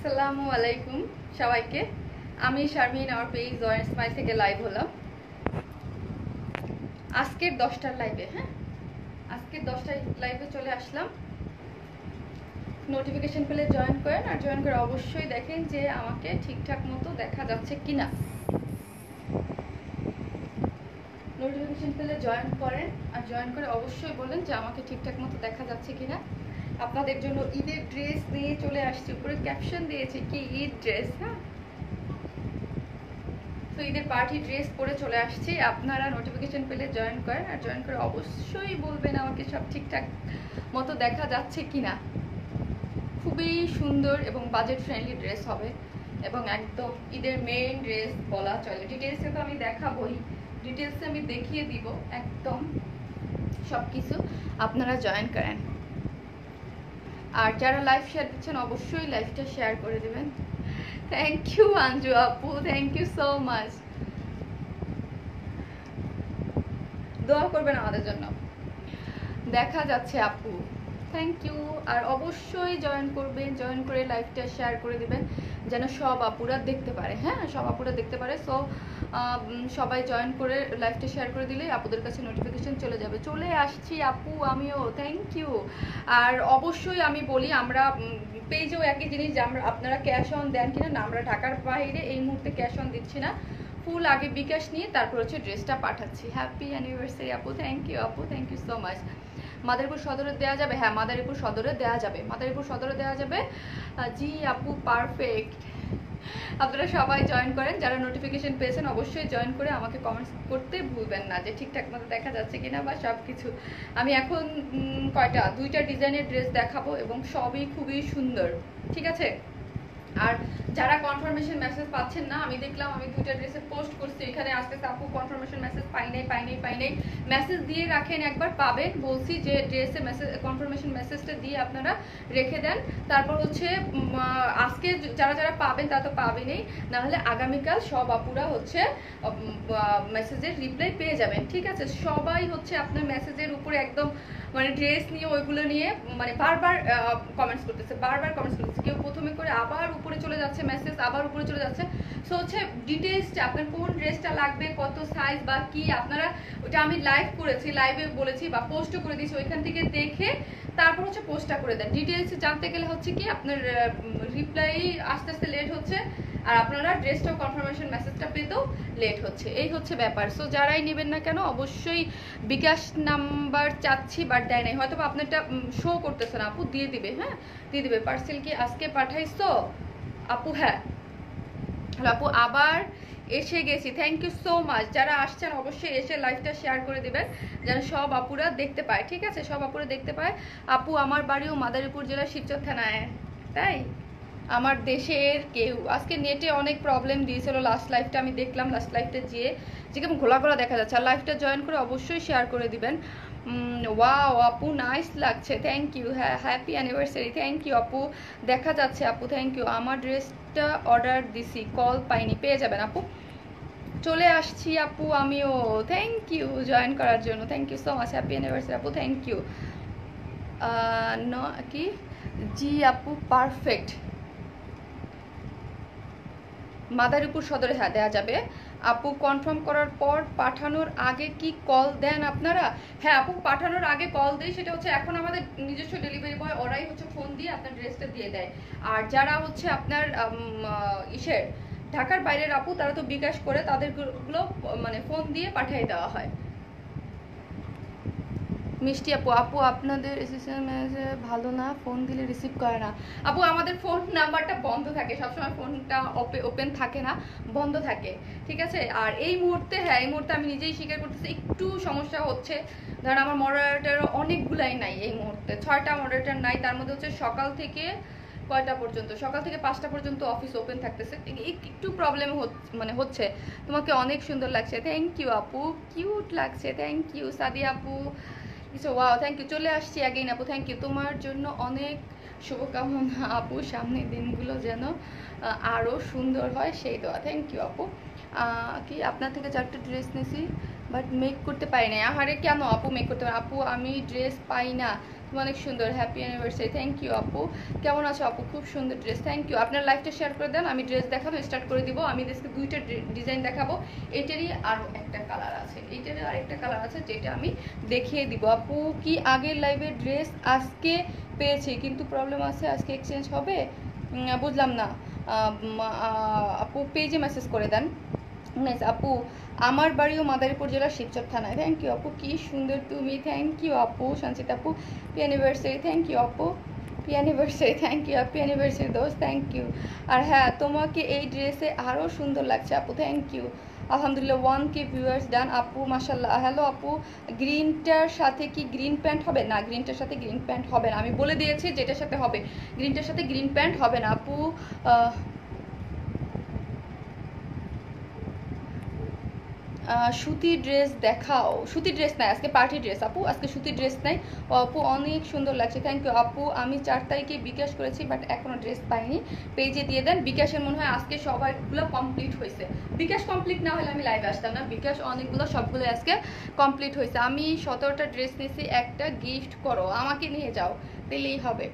আসসালামু আলাইকুম সবাইকে। আমি শারমিন, আমার পেজ জয়েন্ট স্মাইল থেকে লাইভ হলাম আজকের 10টার লাইভে। হ্যাঁ, আজকের 10টায় লাইভে চলে আসলাম। নোটিফিকেশন পেলে জয়েন করেন, আর জয়েন করে অবশ্যই দেখেন যে আমাকে ঠিকঠাক মতো দেখা যাচ্ছে কিনা। নোটিফিকেশন পেলে জয়েন করেন, আর জয়েন করে অবশ্যই বলেন যে আমাকে ঠিকঠাক মতো দেখা যাচ্ছে কিনা। আপনাদের জন্য ঈদের ড্রেস নিয়ে চলে আসছি, উপরে ক্যাপশন দিয়েছি কি ঈদ ড্রেস। হ্যাঁ, তো ঈদের পার্টি ড্রেস পরে চলে আসছি। আপনারা নোটিফিকেশন পেলে জয়েন করেন, আর জয়েন করে অবশ্যই বলবেন আমাকে সব ঠিকঠাক মতো দেখা যাচ্ছে কিনা। খুবই সুন্দর এবং বাজেট ফ্রেন্ডলি ড্রেস হবে, এবং একদম ঈদের মেইন ড্রেস বলা চলে। ডিটেলসে তো আমি দেখাবই, ডিটেলসে আমি দেখিয়ে দিব একদম সব কিছু। আপনারা জয়েন করেন, আর যারা লাইভ শেয়ার দিচ্ছেন অবশ্যই লাইভটা শেয়ার করে দেবেন। থ্যাংক ইউ আঞ্জু আপু, থ্যাংক ইউ সো মাচ। দোয়া করবেন আমাদের জন্য। দেখা যাচ্ছে আপু, থ্যাংক ইউ। আর অবশ্যই জয়েন করবেন, জয়েন করে লাইভটা শেয়ার করে দিবেন যেন সব আপুরা দেখতে পারে। হ্যাঁ, সব আপুরা দেখতে পারে। সো সবাই জয়েন করে লাইভটা শেয়ার করে দিলে আপুদের কাছে নোটিফিকেশন চলে যাবে। চলে আসছি আপু আমিও, থ্যাংক ইউ। আর অবশ্যই আমি বলি, আমরা পেজেও একই জিনিস যে আপনারা ক্যাশ অন দেন কিনা না। আমরা ঢাকার বাইরে এই মুহূর্তে ক্যাশ অন দিচ্ছি না, ফুল আগে বিকাশ নিয়ে তারপর হচ্ছে ড্রেসটা পাঠাচ্ছি। হ্যাপি অ্যানিভার্সারি আপু, থ্যাংক ইউ আপু, thank you so much. Madaripur সদরে দেওয়া যাবে? হ্যাঁ, মাদারীপুর সদরে দেওয়া যাবে, মাদারীপুর সদরে দেওয়া যাবে। জি আপু, পারফেক্ট। আপনারা সবাই জয়েন করেন, যারা নোটিফিকেশন পেয়েছেন অবশ্যই জয়েন করে আমাকে কমেন্টস করতে ভুলবেন না যে ঠিকঠাক মতো দেখা যাচ্ছে কিনা বা সব কিছু। আমি এখন দুইটা ডিজাইনের ড্রেস দেখাবো, এবং সবই খুবই সুন্দর, ঠিক আছে? আর যারা কনফার্মেশন মেসেজ পাচ্ছেন না, আমি দেখলাম আমি দুইটা ড্রেসে পোস্ট করছি, এখানে আসতে আপু কনফার্মেশন মেসেজ পাই নাই। মেসেজ দিয়ে রাখেন, একবার পাবেন বলছি যে ড্রেসে মেসেজ কনফার্মেশন মেসেজটা দিয়ে আপনারা রেখে দেন। তারপর হচ্ছে আজকে যারা পাবেন তারা তো পাবেনই, নাহলে আগামীকাল সব আপুরা হচ্ছে মেসেজের রিপ্লাই পেয়ে যাবেন, ঠিক আছে? সবাই হচ্ছে আপনার মেসেজের উপরে একদম মানে ড্রেস নিয়ে ওইগুলো নিয়ে মানে বারবার কমেন্টস করতেছে, কেউ প্রথমে করে আবার উপরে চলে যাচ্ছে মেসেজ, আবার উপরে চলে যাচ্ছে। সো হচ্ছে ডিটেলসটা আপনার কোন ড্রেসটা লাগবে, কত সাইজ বা কি, আপনারা ওটা আমি লাইভ করেছি, লাইভে বলেছি বা পোস্টও করে দিয়েছি, ওইখান থেকে দেখে তারপর হচ্ছে পোস্টটা করে দেন। ডিটেলস জানতে গেলে হচ্ছে কি আপনার রিপ্লাই আস্তে আস্তে লেট হচ্ছে, আর আপনারা ড্রেসটাও কনফার্মেশন মেসেজটা পেতেও লেট হচ্ছে, এই হচ্ছে ব্যাপার। সো যারাই নেবেন না কেন অবশ্যই বিকাশ নাম্বার চাচ্ছি, বাট দেয় নাই, হয়তো আপনারটা শো করতেছে না। আপু দিয়ে দিবে, হ্যাঁ দিয়ে দিবে। পার্সেল কি আজকে পাঠাইছো আপু? হ্যাঁ, হ্যালো আপু, আবার এসে গেছি, থ্যাংক ইউ সো মাচ। যারা আসছেন অবশ্যই এসে লাইভটা শেয়ার করে দিবেন যেন সব আপুরা দেখতে পায়, ঠিক আছে? সব আপুরা দেখতে পায়। আপু আমার বাড়িও মাদারীপুর জেলার শিবচর থানায়। তাই আমার দেশের কেউ আজকে নেটে অনেক প্রবলেম দিয়েছিল। লাস্ট লাইভটা আমি দেখলাম, লাস্ট লাইভটা যে কেমন ঘোলা দেখা যাচ্ছে। আর লাইভটা জয়েন করে অবশ্যই শেয়ার করে দিবেন। ওয়াও আপু, নাইস লাগছে, থ্যাংক ইউ। হ্যাঁ, হ্যাপি অ্যানিভার্সারি, থ্যাংক ইউ আপু। দেখা যাচ্ছে আপু, থ্যাংক ইউ। আমার ড্রেসটা অর্ডার দিছি, কল পাইনি, পেয়ে যাবেন আপু। চলে আসছি আপু আমিও, থ্যাংক ইউ জয়েন করার জন্য, thank you so much. Happy anniversary আপু, থ্যাংক ইউ। কি জি আপু, পারফেক্ট। মাদারীপুর সদরে হ্যাঁ দেওয়া যাবে আপু। কনফার্ম করার পর পাঠানোর আগে কি কল দেন আপনারা? হ্যাঁ আপু, পাঠানোর আগে কল দেয়, সেটা হচ্ছে এখন আমাদের নিজস্ব ডেলিভারি বয়, ওরাই হচ্ছে ফোন দিয়ে আপনার ড্রেসটা দিয়ে দেয়। আর যারা হচ্ছে আপনার ঢাকার বাইরের আপু, তারা তো বিকাশ করে, তাদেরগুলো মানে ফোন দিয়ে পাঠিয়ে দেওয়া হয়। মিষ্টি আপু, আপনাদের ভালো না, ফোন দিলে রিসিভ করে না। আপু আমাদের ফোন নাম্বারটা বন্ধ থাকে সবসময়, ফোনটা ওপেন থাকে না, বন্ধ থাকে, ঠিক আছে? আর এই মুহূর্তে হ্যাঁ, এই মুহূর্তে আমি নিজেই স্বীকার করতেছি একটু সমস্যা হচ্ছে। ধরেন আমার মডারেটার অনেকগুলাই নাই এই মুহূর্তে, 6টা মডারেটার নাই। তার মধ্যে হচ্ছে সকাল থেকে কয়টা পর্যন্ত, সকাল থেকে 5টা পর্যন্ত অফিস ওপেন থাকতেছে, একটু প্রবলেম হচ্ছে। তোমাকে অনেক সুন্দর লাগছে, থ্যাংক ইউ আপু, কিউট লাগছে, থ্যাংক ইউ। সাদিয়া আপু, ওয়াও, থ্যাংক ইউ। চলে আসছি অ্যাগেইন আপু, থ্যাংক ইউ। তোমার জন্য অনেক শুভকামনা আপু, সামনের দিনগুলো যেন আরও সুন্দর হয় সেই দোয়া, থ্যাংক ইউ আপু। কি আপনার থেকে 4টা ড্রেস নিয়েছি বাট মেক করতে পারি না। আহারে কেন আপু মেক করতে পারি? আপু আমি ড্রেস পাই না, অনেক সুন্দর, হ্যাপি অ্যানিভার্সারি। থ্যাংক ইউ আপু, কেমন আছো আপু? খুব সুন্দর ড্রেস, থ্যাংক ইউ। আপনার লাইফটা শেয়ার করে দেন, আমি ড্রেস দেখানো স্টার্ট করে দিব। আমি ড্রেসকে দুইটা ডিজাইন দেখাবো, এটারই আরও একটা কালার আছে, এইটারই আরেকটা কালার আছে যেটা আমি দেখিয়ে দিব। আপু কি আগের লাইভের ড্রেস আজকে পেয়েছি, কিন্তু প্রবলেম আছে, আজকে এক্সচেঞ্জ হবে? বুঝলাম না আপু, পেজে মেসেজ করে দেন। নাইস আপু, আমার বাড়িও মাদারীপুর জেলার শিবচর থানায়। থ্যাংক ইউ আপু, কি সুন্দর তুমি, থ্যাংক ইউ আপু। সঞ্চিতা আপু হ্যাপি অ্যানিভার্সারি, থ্যাংক ইউ আপু, happy anniversary, thank you, happy anniversary দোস্ত, থ্যাংক ইউ। আর হ্যাঁ, তোমাকে এই ড্রেসে আরও সুন্দর লাগছে আপু, থ্যাংক ইউ। আলহামদুলিল্লাহ 1K ভিউয়ার্স ডান আপু, মাশাল্লাহ। হ্যালো আপু, গ্রিনটার সাথে কি গ্রিন প্যান্ট হবে? না, গ্রিনটার সাথে গ্রিন প্যান্ট হবে না, আমি বলে দিয়েছি যেটার সাথে হবে। গ্রিনটার সাথে গ্রিন প্যান্ট হবে না আপু। সুতির ড্রেস দেখাও। সুতির ড্রেস নাই আজকে, পার্টি ড্রেস আপু, আজকে সুতির ড্রেস নাই। আপু অনেক সুন্দর লাগছে, থ্যাংক ইউ আপু। আমি 4 তারিখে বিকাশ করেছি, বাট এখনও ড্রেস পাইনি, পেজে দিয়ে দেন। বিকাশের মনে হয় আজকে সবাইগুলো কমপ্লিট হয়েছে। বিকাশ কমপ্লিট না হলে আমি লাইভে আসতাম না। বিকাশ অনেকগুলো, সবগুলো আজকে কমপ্লিট হয়েছে। আমি 17টা ড্রেস নিয়েছি, একটা গিফট করো, আমাকে নিয়ে যাও, পেলেই হবে।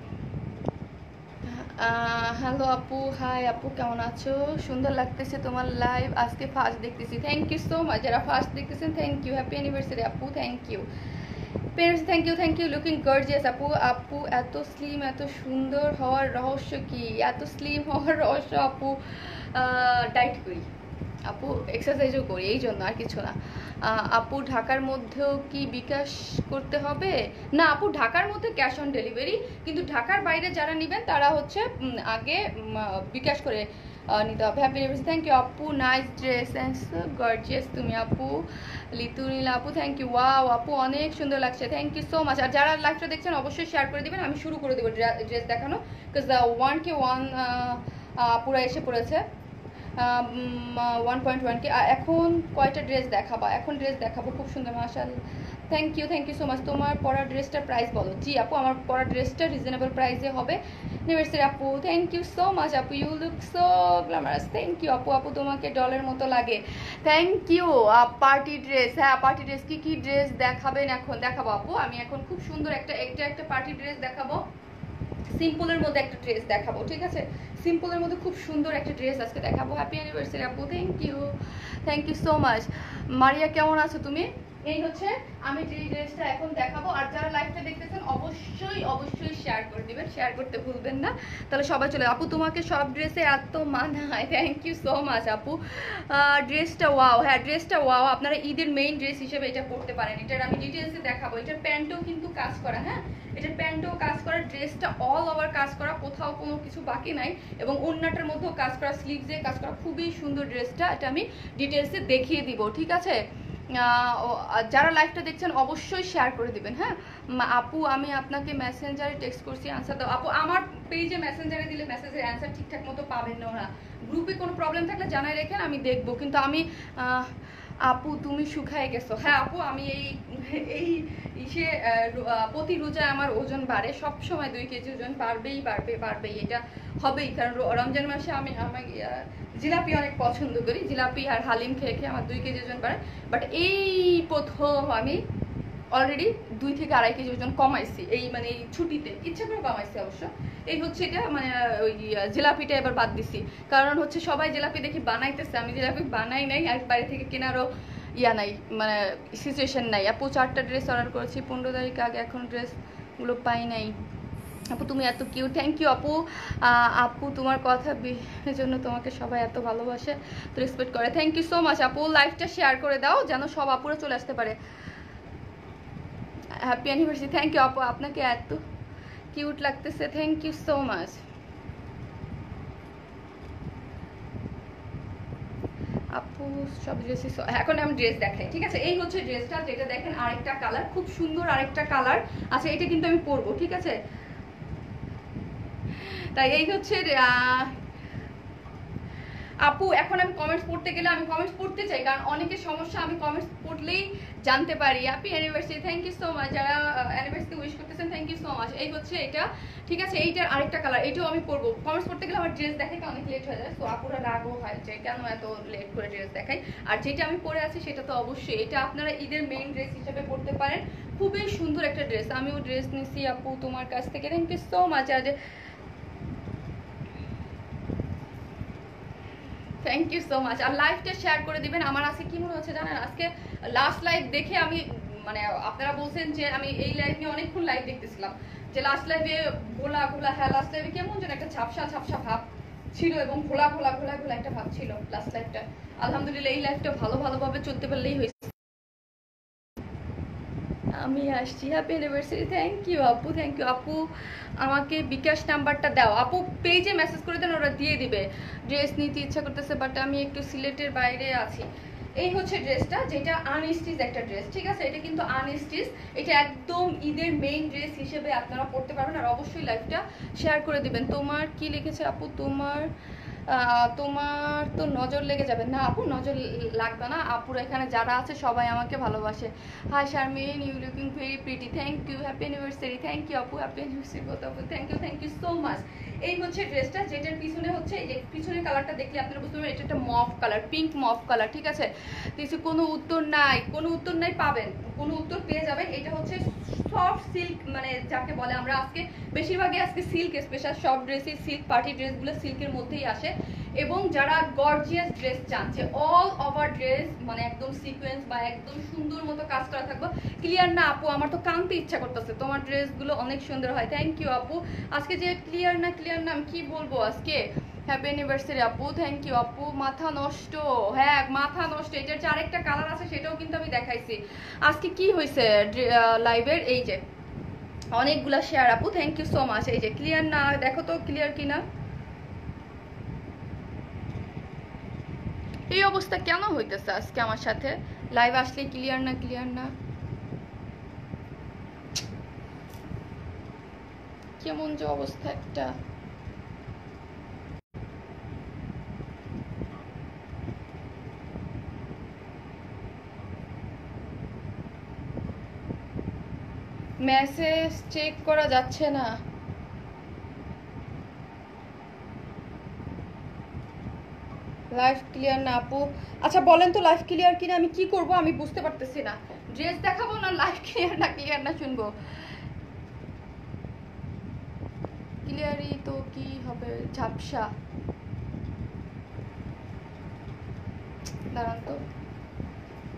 হ্যালো আপু, হাই আপু, কেমন আছো? সুন্দর লাগতেছে তোমার লাইভ, আজকে ফার্স্ট দেখতেছি। থ্যাংক ইউ সো মাচ, যারা ফার্স্ট দেখতেছেন থ্যাংক ইউ, হ্যাপি অ্যানিভার্সারি আপু, thank you. Parents thank you, thank you, looking gorgeous আপু। আপু এত স্লিম, এত সুন্দর হওয়ার রহস্য কি? এত স্লিম হওয়ার রহস্য আপু, ডায়েট করি আপু, এক্সারসাইজও করি, এই জন্য, আর কিছু না। আপু ঢাকার মধ্যেও কি বিকাশ করতে হবে? না আপু, ঢাকার মধ্যে ক্যাশ অন ডেলিভারি, কিন্তু ঢাকার বাইরে যারা নেবেন তারা হচ্ছে আগে বিকাশ করে নিতে হবে। হ্যাপি অ্যানিভার্সারি, থ্যাংক ইউ আপু, নাইস ড্রেস অ্যান্ড গর্জিয়াস তুমি আপু। লিতু নীলা আপু থ্যাংক ইউ, ওয়াও আপু অনেক সুন্দর লাগছে, থ্যাংক ইউ সো মাচ। আর যারা লাইভটা দেখছেন অবশ্যই শেয়ার করে দেবেন, আমি শুরু করে দেবো ড্রেস দেখানো, বিকজ 1K1 পুরো এসে পড়েছে, 1.1K। এখন কয়টা ড্রেস দেখাবা? এখন ড্রেস দেখাবো, খুব সুন্দর, মাশাআল্লাহ, থ্যাংক ইউ সো মাচ। তোমার পরা ড্রেসটার প্রাইস বলো। জি আপু, আমার পরা ড্রেসটা রিজনেবল প্রাইসে হবে। অ্যানিভার্সারি আপু, থ্যাংক ইউ সো মাচ আপু, you look so glamorous, thank you আপু। আপু তোমাকে ডলের মতো লাগে, থ্যাংক ইউ। পার্টি ড্রেস, হ্যাঁ পার্টি ড্রেস, কি ড্রেস দেখাবেন এখন? দেখাবো আপু, আমি এখন খুব সুন্দর একটা পার্টি ড্রেস দেখাবো, সিম্পলের মধ্যে একটা ড্রেস দেখাবো, ঠিক আছে? সিম্পলের মধ্যে খুব সুন্দর একটা ড্রেস আজকে দেখাবো। হ্যাপি অ্যানিভার্সারি আপু, thank you so much. Maria কেমন আছো তুমি? এই হচ্ছে আমি যে ড্রেসটা এখন দেখাবো। আর যারা লাইভটা দেখতেছেন অবশ্যই শেয়ার করে দিবেন, শেয়ার করতে ভুলবেন না, তাহলে সবাই চলে। আপু তোমাকে সব ড্রেসে এত মানায়, থ্যাংক ইউ সো মাচ আপু। ড্রেসটা ওয়াও, হ্যাঁ ড্রেসটা ওয়াও, আপনারা ঈদের মেইন ড্রেস হিসেবে এটা পরতে পারেন। এটার আমি ডিটেলসে দেখাবো। এটার প্যান্টও কিন্তু কাজ করা, হ্যাঁ এটার প্যান্টও কাজ করা, ড্রেসটা অল ওভার কাজ করা, কোথাও কোনো কিছু বাকি নাই, এবং ওড়নাটার মধ্যেও কাজ করা, স্লিভসে কাজ করা, খুবই সুন্দর ড্রেসটা। এটা আমি ডিটেলসে দেখিয়ে দিব, ঠিক আছে? যারা লাইভটা দেখছেন অবশ্যই শেয়ার করে দিবেন। হ্যাঁ আপু, আমি আপনাকে মেসেঞ্জারে টেক্সট করছি, আনসার দাও। আপু আমার পেজে মেসেঞ্জারে দিলে মেসেজের অ্যান্সার ঠিকঠাক মতো পাবেন না ওরা, গ্রুপে কোনো প্রবলেম থাকলে জানাই রেখেন, আমি দেখবো। কিন্তু আমি আপু তুমি শুকায় গেছো। হ্যাঁ আপু, আমি এই ইসে প্রতি রোজায় আমার ওজন বাড়ে, সব সময় 2 কেজি ওজন বাড়বেই, এটা হবেই, কারণ রমজান মাসে আমি জিলাপি অনেক পছন্দ করি, জিলাপি আর হালিম খেয়ে আমার 2 কেজি ওজন বাড়ে। বাট এই প্রথম আমি অলরেডি 2 থেকে 2.5 কেজি ওজন কমাইছি, এই মানে এই ছুটিতে ইচ্ছা করে কমাইছি অবশ্য। এই হচ্ছে এটা, মানে ওই জিলাপিটা এবার বাদ দিছি, কারণ হচ্ছে সবাই জিলাপি দেখি বানাইতেছে, আমি জিলাপি বানাই নাই, আর বাইরে থেকে কেনারও নাই, মানে সিচুয়েশন নাই। আপু 4টা ড্রেস অর্ডার করেছি 15 তারিখ আগে, এখন ড্রেসগুলো পাই নাই। আপু তুমি এত কিউট, থ্যাংক ইউ আপু। আপু তোমার কথা জন্য তোমাকে সবাই এত ভালোবাসে, তো রেসপেক্ট করে, থ্যাংক ইউ সো মাচ আপু। লাইভটা শেয়ার করে দাও যেন সব আপুরা চলে আসতে পারে। হ্যাপি অ্যানিভার্সারি, থ্যাংক ইউ আপু, আপনাকে এত কিউট লাগতেছে, থ্যাংক ইউ সো মাচ আপু। সব ড্রেসই এখন আমি ড্রেস দেখাই, ঠিক আছে? এই হচ্ছে ড্রেসটা, যেটা দেখেন আরেকটা কালার, খুব সুন্দর আরেকটা কালার আছে, এটা কিন্তু আমি পরবো, ঠিক আছে? তাই এই হচ্ছে আপু এখন আমি কমেন্টস পড়তে গেলে আমি কমেন্টস পড়তে চাই, কারণ অনেকের সমস্যা আমি কমেন্টস পড়লেই জানতে পারি। Happy anniversary, thank you so much. যারা অ্যানিভার্সারি উইশ করতেছেন থ্যাংক ইউ সো মাচ। এই হচ্ছে এটা, ঠিক আছে, এইটার আরেকটা কালার, এটাও আমি পরবো। কমেন্টস পড়তে গেলে আমার ড্রেস দেখাতে অনেক লেট হয়ে যায়, তো আপুরা রাগও হয় যে কেন এত লেট করে ড্রেস দেখাই। আর যেটা আমি পরে আছি সেটা তো অবশ্যই, এটা আপনারা ঈদের মেইন ড্রেস হিসেবে পরতে পারেন। খুবই সুন্দর একটা ড্রেস, আমিও ড্রেস নিছি আপু তোমার কাছ থেকে, থ্যাংক ইউ সো মাচ। আর থ্যাংক ইউ সো মাচ। আর লাইভটা শেয়ার করে দিবেন। আমার আজকে কি মনে হচ্ছে জানেন, আজকে লাস্ট লাইভ দেখে আমি মানে আপনারা বলছেন যে আমি এই লাইভ নিয়ে অনেকক্ষণ লাইভ দেখতেছিলাম, যে লাস্ট লাইভে ঘোলা ঘোলা, হ্যাঁ লাস্ট লাইভে কেমন যেন একটা ঝাপসা ঝাপসা ভাব ছিল এবং ঘোলা ঘোলা ঘোলা ঘোলা একটা ভাব ছিল লাস্ট লাইভটা। আলহামদুলিল্লাহ এই লাইভটা ভালোভাবে চলতে পারলেই হয়েছে। আমি আসছি, হ্যাপি অ্যানিভার্সারি, থ্যাংক ইউ আপু, থ্যাংক ইউ আপু। আমাকে বিকাশ নাম্বারটা দাও আপু, পেজে মেসেজ করে দেন, ওরা দিয়ে দিবে। ড্রেস নিতে ইচ্ছা করতেছে বাট আমি একটু সিলেটের বাইরে আছি। এই হচ্ছে ড্রেসটা, যেটা আনস্টিচ একটা ড্রেস, ঠিক আছে, এটা কিন্তু আনস্টিচ, এটা একদম ঈদের মেইন ড্রেস হিসেবে আপনারা পড়তে পারবেন। আর অবশ্যই লাইভটা শেয়ার করে দিবেন। তোমার কি লিখেছে আপু, তোমার তো নজর লেগে যাবে না আপু, নজর লাগবে না। আপুরা এখানে যারা আছে সবাই আমাকে ভালোবাসে। Hi Sharmin, you looking very pretty, thank you, happy anniversary, thank you আপু, হ্যাপি অ্যানিভার্সারি আপু, থ্যাংক ইউ সো মাচ। এই হচ্ছে ড্রেসটা, যেটার পিছনে হচ্ছে এই যে পিছনের কালারটা দেখলে আপনারা বুঝতে পারবেন এটা একটা মফ কালার, পিঙ্ক মফ কালার, ঠিক আছে। কিছু কোনো উত্তর নাই পাবেন, কোনো উত্তর পেয়ে যাবেন। এটা হচ্ছে সফট সিল্ক, মানে যাকে বলে আমরা আজকে বেশিরভাগই আজকে সিল্ক স্পেশাল সব ড্রেসই সিল্ক, পার্টি ড্রেসগুলো সিল্কের মধ্যেই আসে। এবং যারা গর্জিয়াস ড্রেস চান, যে অল ওভার ড্রেস মানে একদম সিকোয়েন্স বা একদম সুন্দর মতো কাজ করা থাকবে, ক্লিয়ার না আপু, আমার তো কানতে ইচ্ছা করতেছে, তোমার ড্রেসগুলো অনেক সুন্দর হয়, থ্যাংক ইউ আপু। আজকে যে ক্লিয়ার না আমি কি বলবো আজকে। হ্যাপি অ্যানিভার্সারি আপু, থ্যাংক ইউ আপু। মাথা নষ্ট, হ্যাঁ মাথা নষ্ট, এটার যে আরেকটা কালার আছে সেটাও কিন্তু আমি দেখাইছি। আজকে কি হয়েছে লাইভের, এই যে অনেকগুলা শেয়ার আপু, থ্যাংক ইউ সো মাচ। এই যে ক্লিয়ার না, দেখো তো ক্লিয়ার কিনা। এই অবস্থা কেন হইতেছে আজকে আমার সাথে, লাইভ আসলে ক্লিয়ার না কেমন যে অবস্থা একটা। মেসেজ চেক করা যাচ্ছে না, লাইভ ক্লিয়ার না আপু। আচ্ছা বলেন তো লাইভ ক্লিয়ার কিনা, আমি কি করব আমি বুঝতে পারতেছি না, ড্রেস দেখাবো না লাইভ ক্লিয়ার না শুনবো। ক্লিয়ারই তো কি হবে, ঝাপসা, দাঁড়ান তো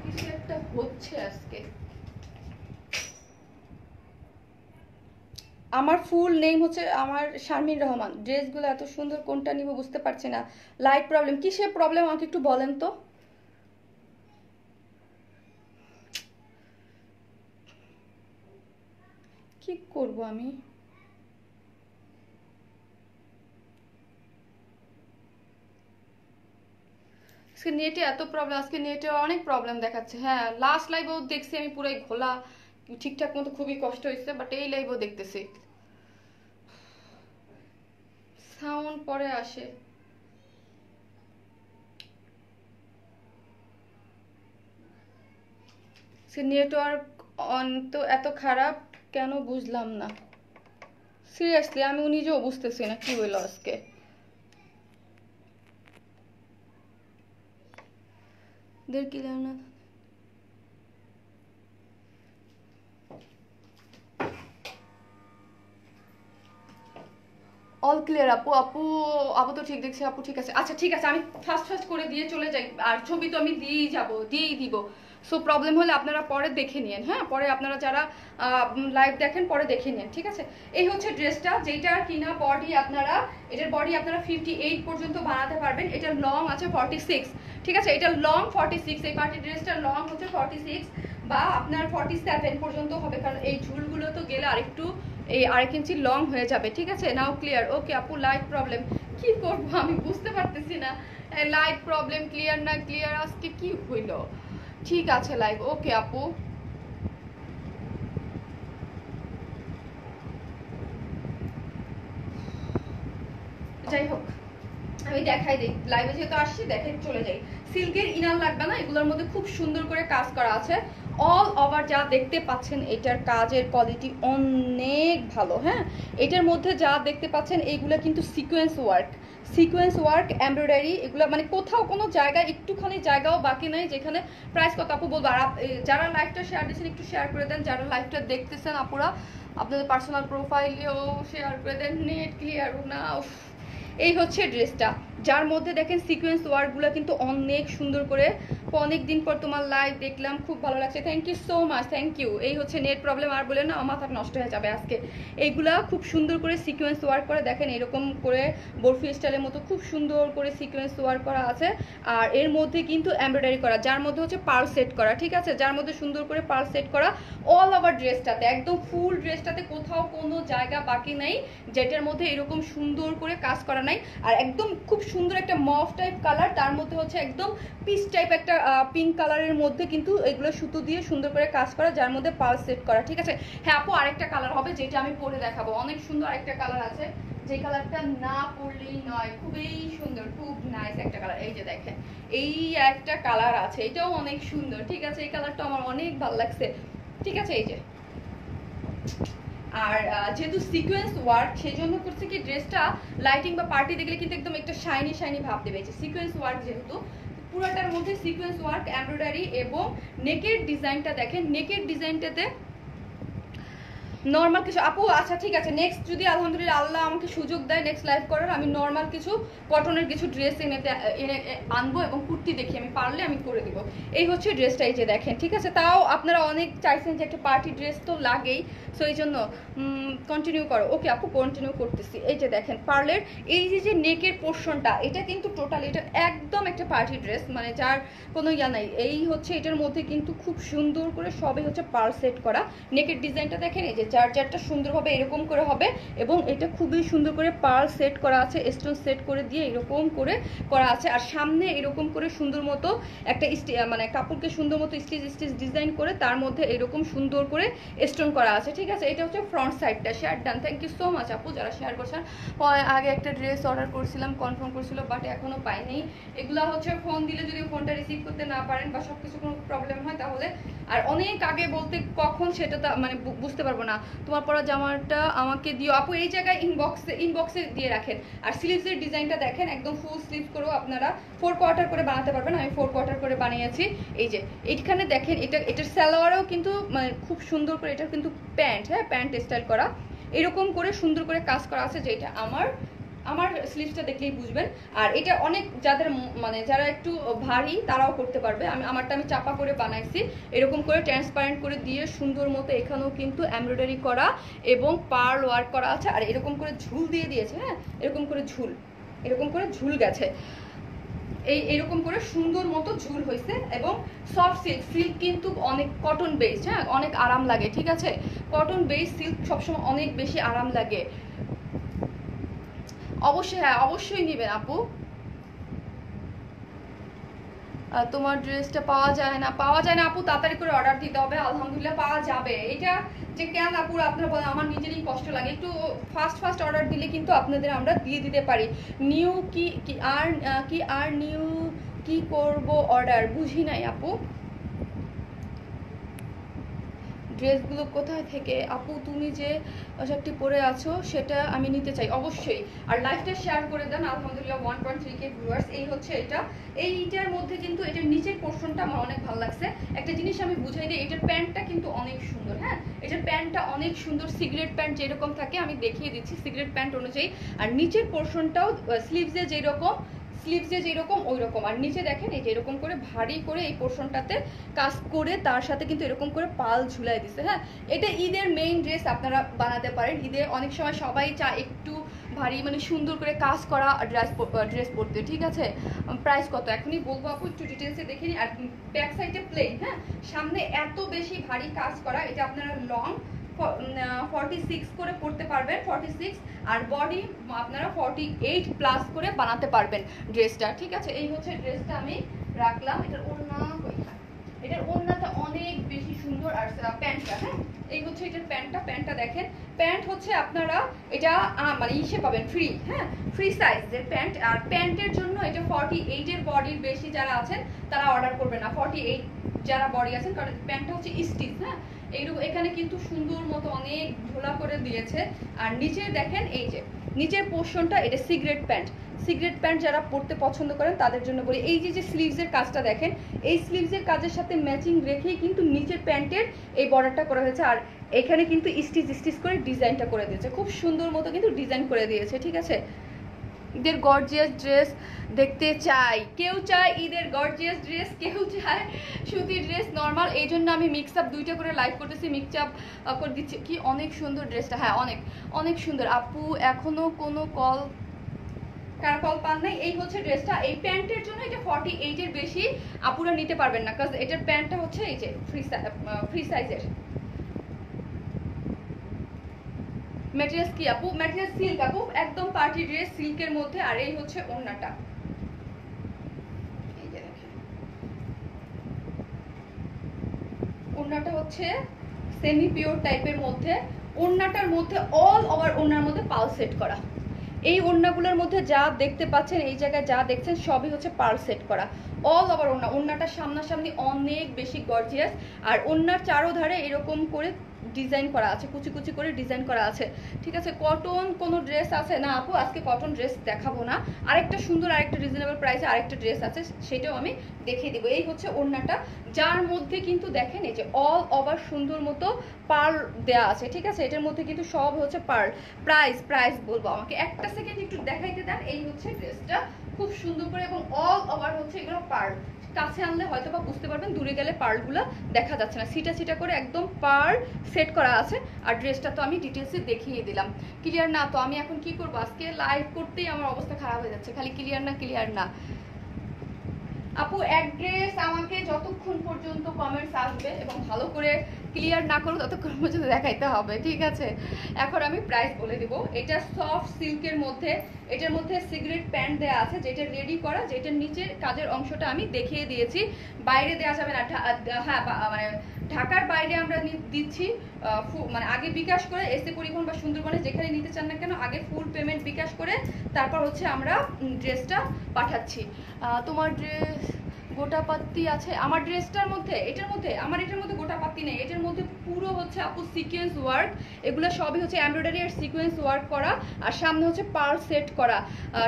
কিছু একটা হচ্ছে আজকে। আমার ফুল নেম হচ্ছে আমার শারমিন রহমান। ড্রেসগুলো এত সুন্দর, কোনটা নিব বুঝতে পারছি না। লাইট প্রবলেম, কিসের প্রবলেম আমাকে একটু বলেন তো। কি করব আমি, আজকে নেটে এত প্রবলেম, আজকে নেটে অনেক প্রবলেম দেখাচ্ছে। হ্যাঁ লাস্ট লাইভও দেখছি আমি পুরাই ঘোলা, ঠিকঠাক মতো খুবই কষ্ট হয়েছে, বাট এই লাইভও দেখতেছি সাউন্ড পরে আসে। নেটওয়ার্ক অন তো এত খারাপ কেন বুঝলাম না, সিরিয়াসলি আমি নিজেও বুঝতেছি না কি হইলো আজকে। ক্লিয়ার না, অল ক্লিয়ার আপু, আপু তো ঠিক দেখছি আপু, ঠিক আছে, আচ্ছা ঠিক আছে, আমি ফাস্ট করে দিয়ে চলে যাই, আর ছবি তো আমি দিয়েই দিব। সো প্রবলেম হলে আপনারা পরে দেখে নিন, হ্যাঁ পরে আপনারা যারা লাইভ দেখেন পরে দেখে নিন, ঠিক আছে। এই হচ্ছে ড্রেসটা, যেটার কিনা বডি আপনারা, এটার বডি আপনারা 58 পর্যন্ত বানাতে পারবেন। এটার লং আছে 46, ঠিক আছে, এটা লং 46, এই পার্টি ড্রেসটার লং হচ্ছে 46 বা আপনার 47 পর্যন্ত হবে, কারণ এই ঝুলগুলো তো গেলে আরেকটু এই 1.5 ইঞ্চি লং হয়ে যাবে, ঠিক আছে। নাও ক্লিয়ার, ওকে আপু। লাইট প্রবলেম, কি করবো আমি বুঝতে পারতেছি না, লাইট প্রবলেম, ক্লিয়ার না ক্লিয়ার, আজকে কি হইল। ঠিক আছে লাইভ, ওকে আপু। যাই হোক আমি দেখাই দিই, লাইভে যেহেতু আসছি দেখাই চলে যাই। সিল্কের ইনার লাগবে না, এগুলোর মধ্যে খুব সুন্দর করে কাজ করা আছে অল ওভার। যা দেখতে পাচ্ছেন এটার কাজের কোয়ালিটি অনেক ভালো। হ্যাঁ, এটার মধ্যে যা দেখতে পাচ্ছেন এইগুলো কিন্তু সিকোয়েন্স ওয়ার্ক এমব্রয়ডারি, এগুলো মানে কোথাও কোনো জায়গায় একটুখানি জায়গাও বাকি নাই যেখানে। প্রাইস কত আপু বলবো? আর যারা লাইভটা শেয়ার দিচ্ছেন একটু শেয়ার করে দেন, যারা লাইভটা দেখতেছেন আপুরা আপনাদের পার্সোনাল প্রোফাইলেও শেয়ার করে দেন। নেট ক্লিয়ার না, এই হচ্ছে ড্রেসটা, যার মধ্যে দেখেন সিকোয়েন্স ওয়ার্কগুলো কিন্তু অনেক সুন্দর করে। অনেক দিন পর তোমার লাইভ দেখলাম, খুব ভালো লাগছে, thank you so much, thank you. এই হচ্ছে নেট প্রবলেম, আর বলে না আমার মাথা নষ্ট হয়ে যাবে আজকে। এইগুলা খুব সুন্দর করে সিকোয়েন্স ওয়ার্ক করে, দেখেন এরকম করে বরফি স্টাইলের মতো খুব সুন্দর করে সিকোয়েন্স ওয়ার্ক করা আছে। আর এর মধ্যে কিন্তু এমব্রয়ডারি করা, যার মধ্যে হচ্ছে পার্ল সেট করা, ঠিক আছে, যার মধ্যে সুন্দর করে পার্ল সেট করা অল ওভার ড্রেসটাতে, একদম ফুল ড্রেসটাতে কোথাও কোনো জায়গা বাকি নাই যেটার মধ্যে এরকম সুন্দর করে কাজ করা নাই। আর একদম খুব সুন্দর একটা মফ টাইপ কালার, তার মধ্যে হচ্ছে একদম পিচ টাইপ একটা পিঙ্ক কালারের মধ্যে কিন্তু এগুলো সুতো দিয়ে সুন্দর করে কাজ করা, যার মধ্যে পার্ল সেট করা, ঠিক আছে। হ্যাঁ আপু আরেকটা কালার হবে যেটা আমি পরে দেখাবো, অনেক সুন্দর আরেকটা কালার আছে, যে কালারটা না পরলেই নয়, খুবই সুন্দর, খুব নাইস একটা কালার। এই যে দেখেন এই একটা কালার আছে, এটাও অনেক সুন্দর, ঠিক আছে, এই কালারটা আমার অনেক ভালো লাগছে, ঠিক আছে। এই যে আর যেহেতু সিকোয়েন্স ওয়ার্ক সেই জন্য করছে কি ড্রেসটা লাইটিং বা পার্টি দেখলে কিন্তু একদম একটা শাইনি শাইনি ভাব দেবে। সিকোয়েন্স ওয়ার্ক যেহেতু পুরোটার মধ্যে সিকোয়েন্স ওয়ার্ক এমব্রয়ডারি এবং নেকের ডিজাইনটা দেখেন, নেকের ডিজাইনটাতে নর্মাল কিছু আপু, আচ্ছা ঠিক আছে, নেক্সট যদি আলহামদুলিল্লাহ আল্লাহ আমাকে সুযোগ দেয় নেক্সট লাইভ করার, আমি নর্মাল কিছু কটনের কিছু ড্রেস এনে আনবো এবং কুর্তি দেখি আমি পারলে আমি করে দিব। এই হচ্ছে ড্রেসটা, এই যে দেখেন, ঠিক আছে। তাও আপনারা অনেক চাইছেন যে একটা পার্টি ড্রেস তো লাগেই, সো এই জন্য কন্টিনিউ করো। ওকে আপু কন্টিনিউ করতেছি। এই যে দেখেন পার্লের এই যে নেকের পোর্শনটা, এটা কিন্তু টোটাল এটা একদম একটা পার্টি ড্রেস, মানে যার কোনো ইয়া নাই। এই হচ্ছে এটার মধ্যে কিন্তু খুব সুন্দর করে সবে হচ্ছে পার্ল সেট করা। নেকের ডিজাইনটা দেখেন, এই যে চার্জারটা সুন্দরভাবে এরকম করে হবে এবং এটা খুবই সুন্দর করে পার্ল সেট করা আছে, স্টোন সেট করে দিয়ে এরকম করে করা আছে। আর সামনে এরকম করে সুন্দর মতো একটা মানে কাপড়কে সুন্দর মতো স্টিচ ডিজাইন করে তার মধ্যে এরকম সুন্দর করে স্টোন করা আছে, ঠিক আছে। এটা হচ্ছে ফ্রন্ট সাইডটা। Share done, thank you so much আপু যারা শেয়ার করছেন। আগে একটা ড্রেস অর্ডার করছিলাম, কনফার্ম করছিল, বাট এখনো পাইনি। এগুলা হচ্ছে ফোন দিলে যদি ফোনটা রিসিভ করতে না পারেন বা সবকিছু কোনো প্রবলেম হয় তাহলে, আর অনেক আগে বলতে কখন সেটা মানে বুঝতে পারবো না। তোমার পরা জামাটা আমাকে দিও আপু, এই জায়গায় ইনবক্সে দিয়ে রাখেন। আর স্লিভসের ডিজাইনটা দেখেন, একদম ফুল স্লিভস করেও আপনারা 4 কোয়ার্টার করে বানাতে পারবেন, আমি 4 কোয়ার্টার করে বানিয়েছি। এই যে এইখানে দেখেন, এটার সালোয়ারেও কিন্তু মানে খুব সুন্দর করে, এটা কিন্তু প্যান্ট, হ্যাঁ প্যান্ট স্টাইল করা, এরকম করে সুন্দর করে কাজ করা আছে, যেটা আমার স্লিভসটা দেখলেই বুঝবেন। আর এটা অনেক যাদের মানে যারা একটু ভারী তারাও করতে পারবে। আমারটা আমি চাপা করে বানাইছি, এরকম করে ট্রান্সপারেন্ট করে দিয়ে সুন্দর মতো এখানেও কিন্তু এমব্রয়ডারি করা এবং পার্ল ওয়ার্ক করা আছে। আর এরকম করে ঝুল দিয়ে দিয়েছে, হ্যাঁ এরকম করে ঝুল গেছে, এইরকম করে সুন্দর মতো ঝুল হয়েছে। এবং সফট সিল্ক কিন্তু অনেক কটন বেসড, হ্যাঁ অনেক আরাম লাগে, ঠিক আছে। কটন বেসড সিল্ক সবসময় অনেক বেশি আরাম লাগে। অবশ্যই, হ্যাঁ অবশ্যই নেবেন আপু। তোমার ড্রেসটা পাওয়া যায় না আপু, তাড়াতাড়ি করে অর্ডার দিতে হবে। আলহামদুলিল্লাহ পাওয়া যাবে। এটা যে কেন আপু আপনারা বলেন, আমার নিজেরই কষ্ট লাগে, একটু ফাস্ট অর্ডার দিলে কিন্তু আপনাদের আমরা দিয়ে দিতে পারি। নিউ কি করব অর্ডার, বুঝি নাই আপু। ড্রেসগুলো কোথায় থেকে আপু, তুমি যে পোশাকটি পরে আছো সেটা আমি নিতে চাই। অবশ্যই, আর লাইভটা শেয়ার করে দেন। আলহামদুলিল্লাহ 1.3K ভিউয়ার্স। এই হচ্ছে এইটার মধ্যে কিন্তু এটার নিচের পোর্শনটা আমার অনেক ভালো লাগছে। একটা জিনিস আমি বুঝাই দিই, এটার প্যান্টটা কিন্তু অনেক সুন্দর, হ্যাঁ এটার প্যান্টটা অনেক সুন্দর, সিগারেট প্যান্ট যেরকম থাকে আমি দেখিয়ে দিচ্ছি সিগারেট প্যান্ট অনুযায়ী। আর নিচের পোর্শনটাও স্লিভসে যেরকম ওই রকম। আর নিচে দেখেন এই যে এরকম করে ভারী করে এই পোর্শনটাতে কাজ করে তার সাথে কিন্তু এরকম করে পাল ঝুলাই দিছে, হ্যাঁ। এটা ঈদের মেইন ড্রেস আপনারা বানাতে পারেন। ঈদে অনেক সময় সবাই চায় একটু ভারী মানে সুন্দর করে কাজ করা ড্রেস পরতে, ঠিক আছে। প্রাইস কত এখনই বলবো আপু, একটু ডিটেলসে দেখে নিন। আর ব্যাক সাইডে প্লেন, হ্যাঁ সামনে এত বেশি ভারী কাজ করা, এটা আপনারা লং 46 করে পড়তে পারবেন, 46, আর বডি আপনারা 48 প্লাস করে বানাতে পারবেন ড্রেসটা, ঠিক আছে। এই হচ্ছে ড্রেসটা আমি রাখলাম, এটার ওড়না এটার ওড়নাটা অনেক বেশি সুন্দর। আর প্যান্টটা, হ্যাঁ এই হচ্ছে এটার প্যান্টটা দেখেন। প্যান্ট হচ্ছে আপনারা এটা মানে ইসে পাবেন ফ্রি, হ্যাঁ ফ্রি সাইজের প্যান্ট। আর প্যান্টের জন্য এটা 48 এর বডির বেশি যারা আছেন তারা অর্ডার করবেন না, 48 যারা বডি আছেন, কারণ প্যান্টটা হচ্ছে স্টিচ, হ্যাঁ এইরকম এখানে কিন্তু সুন্দর মতো অনেক ঝোলা করে দিয়েছে। আর নিচে দেখেন এই যে নিচের পোর্শনটা, এটা সিগারেট প্যান্ট যারা পরতে পছন্দ করেন তাদের জন্য বলি। এই যে স্লিভসের কাজটা দেখেন, এই স্লিভসের কাজের সাথে ম্যাচিং রেখেই কিন্তু নিচের প্যান্টের এই বর্ডারটা করা হয়েছে। আর এখানে কিন্তু স্টিচ করে ডিজাইনটা করে দিয়েছে, খুব সুন্দর মতো কিন্তু ডিজাইন করে দিয়েছে, ঠিক আছে। ঈদের গর্জিয়াস ড্রেস দেখতে চাই, কেউ চায় ঈদের গর্জিয়াস ড্রেস, কেউ চায় সুতির ড্রেস নর্মাল। এই জন্য আমি মিক্স আপ দুইটা করে লাইভ করতেছি, মিক্স আপ করে দিচ্ছি। কি অনেক সুন্দর ড্রেসটা, হ্যাঁ অনেক সুন্দর। আপু এখনো কোনো কার কল পান নাই। এই হচ্ছে ড্রেসটা, এই প্যান্টের জন্য এটা 48 এর বেশি আপুরা নিতে পারবেন না, কারণ এটার প্যান্টটা হচ্ছে এই যে ফ্রি সাইজের। ম্যাটেরিয়ালস কি আপু? ম্যাটেরিয়াল সিল্ক আপু, একদম পার্টি ড্রেস সিল্কের মধ্যে। আর এই হচ্ছে ওড়নাটা, এই যে দেখেন ওড়নাটা হচ্ছে সেমি পিওর টাইপের মধ্যে। ওড়নাটার মধ্যে অল ওভার ওড়নার মধ্যে পাল সেট করা। এই ওড়নাগুলোর মধ্যে যা দেখতে পাচ্ছেন, এই জায়গায় যা দেখছেন সবই হচ্ছে পার্ল সেট করা। অল ওভার ওড়নাটা সামনাসামনি অনেক বেশি গর্জিয়াস। আর ওড়নার চারোধারে এরকম করে ডিজাইন করা আছে, কুচি কুচি করে ডিজাইন করা আছে, ঠিক আছে। কটন কোনো ড্রেস আছে না আপু? আজকে কটন ড্রেস দেখাবো না, আরেকটা সুন্দর আরেকটা রিজনেবল প্রাইসে আরেকটা ড্রেস আছে, সেটাও আমি দেখিয়ে দিব। এই হচ্ছে ওড়নাটা, যার মধ্যে কিন্তু দেখেন এই যে অল ওভার সুন্দর মতো পার্ল দেওয়া আছে, ঠিক আছে। এটার মধ্যে কিন্তু সব হচ্ছে পার্ল। প্রাইস বলবো, আমাকে একটা সেকেন্ড একটু দেখাইতে দেন। এই হচ্ছে ড্রেসটা, খুব সুন্দর করে এবং অল ওভার হচ্ছে এগুলো পার্ল। কাছে আনলে হয়তো বা বুঝতে পারবেন, দূরে গেলে পার্লগুলো দেখা যাচ্ছে না, সিটা করে একদম পার্ল সেট করা আছে। আর ড্রেসটা তো আমি ডিটেলসে দেখিয়ে দিলাম। ক্লিয়ার না তো? আমি এখন কি করবো, আজকে লাইভ করতেই আমার অবস্থা খারাপ হয়ে যাচ্ছে, খালি ক্লিয়ার না। আপু অ্যাড্রেস আমাকে যতক্ষণ পর্যন্ত কমেন্টস আসবে এবং ভালো করে ক্লিয়ার না করো ততক্ষণ পর্যন্ত দেখাইতে হবে, ঠিক আছে। এখন আমি প্রাইস বলে দিব। এটা সফট সিল্কের মধ্যে, এটার মধ্যে সিগারেট প্যান্ট দেওয়া আছে, যেটা রেডি করা, যেটার নিচের কাজের অংশটা আমি দেখিয়ে দিয়েছি। বাইরে দেওয়া যাবে না, হ্যাঁ মানে ঢাকার বাইরে আমরা দিচ্ছি মানে আগে বিকাশ করে, এসে পরিবহন বা সুন্দরবনে যেখানে নিতে চান না কেন আগে ফুল পেমেন্ট বিকাশ করে তারপর হচ্ছে আমরা ড্রেসটা পাঠাচ্ছি। তোমার ড্রেস গোটাপাত্তি আছে? আমার ড্রেসটার মধ্যে, এটার মধ্যে গোটাপাত্তি নেই, এটার মধ্যে পুরো হচ্ছে আপু সিকোয়েন্স ওয়ার্ক। এগুলো সবই হচ্ছে এমব্রয়ডারি আর সিকোয়েন্স ওয়ার্ক করা। আর সামনে হচ্ছে পার্ল সেট করা,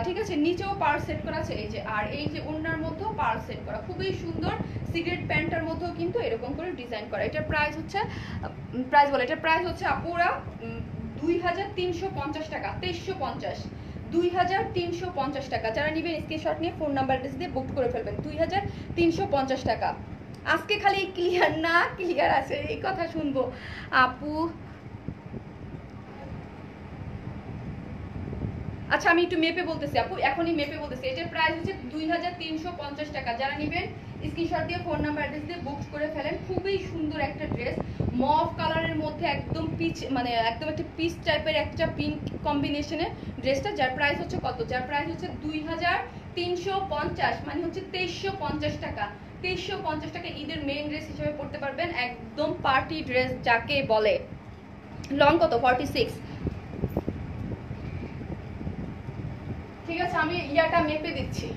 ঠিক আছে, নিচেও পার্ল সেট করা আছে এই যে। আর এই যে ওড়নার মধ্যেও পার্ল সেট করা, খুবই সুন্দর। সিগারেট প্যান্টার মধ্যেও কিন্তু এরকম করে ডিজাইন করা। এটার প্রাইস হচ্ছে আপুরা 2350 টাকা, 2350, 2350 টাকা। যারা নেবেন স্ক্রিনশট নিয়ে ফোন নাম্বার অ্যাড্রেস দিয়ে বুক করে ফেলবেন। 2350 টাকা। আজকে খালি ক্লিয়ার না ক্লিয়ার আছে এই কথা শুনবো আপু। আচ্ছা আমি একটু মেপে বলতেছি আপু, এখনই মেপে বলতেছি। এটার প্রাইস হচ্ছে 2350 টাকা। যারা নেবেন স্ক্রিনশট দিয়ে ফোন নাম্বার অ্যাড্রেস দিয়ে বুক করে ফেলেন। খুবই সুন্দর একটা ড্রেস, মভ কালারের মধ্যে একদম পিচ, মানে একদম একটা পিচ টাইপের একটা পিঙ্ক কম্বিনেশনে ড্রেসটা। যার প্রাইস হচ্ছে কত? যার প্রাইস হচ্ছে 2350, মানে হচ্ছে 2350 টাকা। 2350 টাকা ঈদের মেইন ড্রেস হিসেবে পড়তে পারবেন, একদম পার্টি ড্রেস যাকে বলে। লং কত? 46। ঠিক আছে আমি ইয়াটা মেপে দিচ্ছি।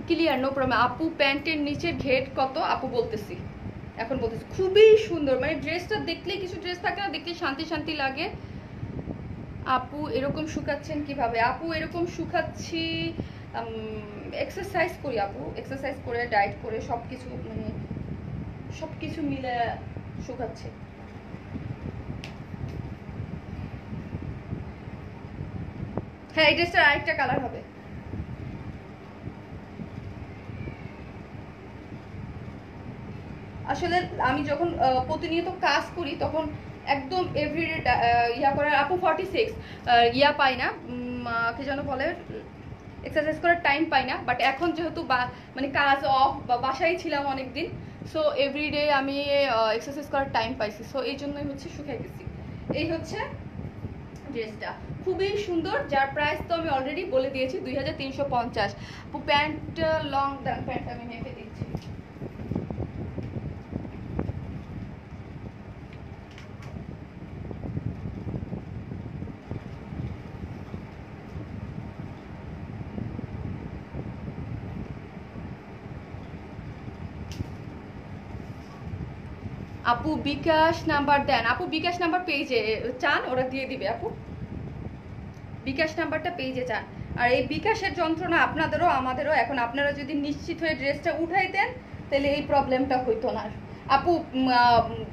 ক্লিয়ার, নো প্রবলেম আপু। প্যান্টের নিচে ঘেট কত আপু? বলতেছি, এখন বলতেছি। খুবই সুন্দর, মানে ড্রেসটা দেখলেই, কিছু ড্রেস থাকে না দেখলে শান্তি লাগে। আপু এরকম শুকাচ্ছেন কিভাবে? আপু এরকম শুকাচ্ছি, এক্সারসাইজ করি আপু, এক্সারসাইজ করে ডায়েট করে সবকিছু, মানে সবকিছু মিলে শুকাচ্ছে। হ্যাঁ এই ড্রেসটার আরেকটা কালার হবে। আসলে আমি যখন প্রতিনিয়ত কাজ করি তখন একদম এভরিডে ইয়া করার আপু 46 ইয়া পাই না, কে যেন বলে, এক্সারসাইজ করার টাইম পাই না। বাট এখন যেহেতু মানে কাজ অফ বা বাসায় ছিলাম অনেকদিন, সো এভরিডে আমি এক্সারসাইজ করার টাইম পাইছি, সো এই জন্যই হচ্ছে শুকাই গেছি। এই হচ্ছে ড্রেসটা, খুবই সুন্দর। যার প্রাইস তো আমি অলরেডি বলে দিয়েছি 2350। প্যান্ট লং, প্যান্ট আমি মেপে দিচ্ছি। আপু বিকাশ নাম্বার দেন। আপু বিকাশ নাম্বার পেজে চান, ওরা দিয়ে দিবে। আপু বিকাশ নাম্বারটা পেজে চান। আর এই বিকাশের যন্ত্রণা আপনাদেরও আমাদেরও। এখন আপনারা যদি নিশ্চিত হয়ে ড্রেসটা উঠাই দেন তাহলে এই প্রবলেমটা হইতো না। আপু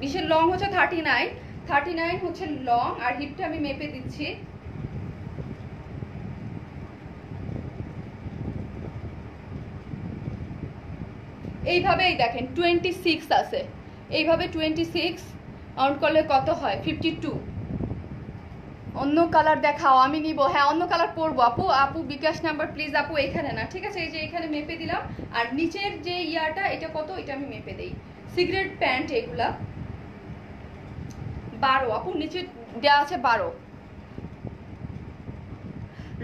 বিশের লং হচ্ছে 39 হচ্ছে লং, আর হিপটা আমি মেপে দিচ্ছি। এইভাবেই দেখেন 26 আছে, এইভাবে 26 কাউন্ট করলে কত হয়? 52। অন্য কালার দেখাও, আমি নিব। হ্যাঁ অন্য কালার পরবো আপু। আপু বিকাশ নাম্বার প্লিজ আপু, এখানে না, ঠিক আছে? এই যে এখানে মেপে দিলাম। আর নিচের যে ইয়াটা এটা কত, এটা আমি মেপে দেই। সিগারেট প্যান্ট এগুলা 12 আপু, নিচে দেওয়া আছে 12।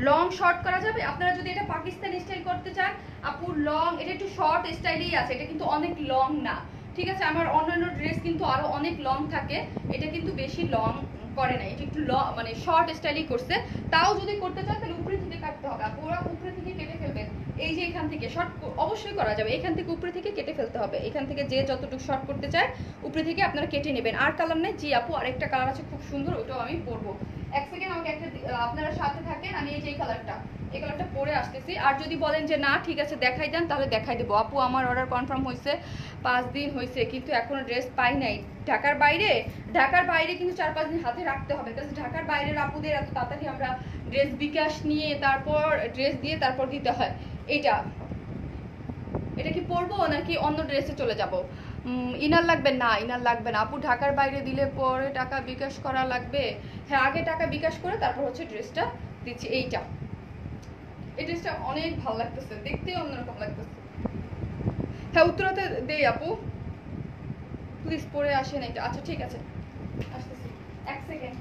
লং শর্ট করা যাবে। আপনারা যদি এটা পাকিস্তানি স্টাইল করতে চান আপু, লং এটা একটু শর্ট স্টাইলেই আছে, এটা কিন্তু অনেক লং না, ঠিক আছে? আমার অন্যান্য ড্রেস কিন্তু আরো অনেক লং থাকে, এটা কিন্তু বেশি লং করে না, এটা একটু মানে শর্ট স্টাইলই করছে। তাও যদি করতে চান তাহলে উপরে থেকে কাটতে হবে আপু, ওরা উপরে থেকে কেটে ফেলবেন। এই যে এখান থেকে শর্ট অবশ্যই করা যাবে, এখান থেকে উপরে থেকে কেটে ফেলতে হবে। এখান থেকে যে যতটুকু শর্ট করতে চায় উপরে থেকে আপনারা কেটে নেবেন। আর কালার নেই? জি আপু আরেকটা কালার আছে খুব সুন্দর, ওটাও আমি পরবো। এক সেকেন্ড আমাকে একটা, আপনারা সাথে থাকেন, আমি এই যে এই কালারটা পরে আসতেছি। আর যদি বলেন যে না ঠিক আছে দেখাই দেন, তাহলে দেখাই দেবো। আপু আমার অর্ডার কনফার্ম হয়েছে, 5 দিন হয়েছে কিন্তু এখনো ড্রেস পাই নাই। ঢাকার বাইরে কিন্তু 4-5 দিন হাতে রাখতে হবে, কারণ ঢাকার বাইরের আপুদের এত তাড়াতাড়ি আমরা ড্রেস বিকাশ নিয়ে তারপর ড্রেস দিয়ে তারপর দিতে হয়। এটা কি পরবো নাকি অন্য ড্রেসে চলে যাব? ইনার লাগবে না? ইনার লাগবে না আপু, ঢাকার বাইরে দিলে পরে টাকা বিকাশ করা লাগবে। হ্যাঁ আগে টাকা বিকাশ করে তারপর হচ্ছে ড্রেসটা দিচ্ছি। এই ড্রেসটা অনেক ভালো লাগতেছে, দেখতেই অন্যরকম লাগতেছে। হ্যাঁ উত্তরাতে দেই আপু, প্লিজ পরে আসেন এটা। আচ্ছা ঠিক আছে আসতেছি, এক সেকেন্ড।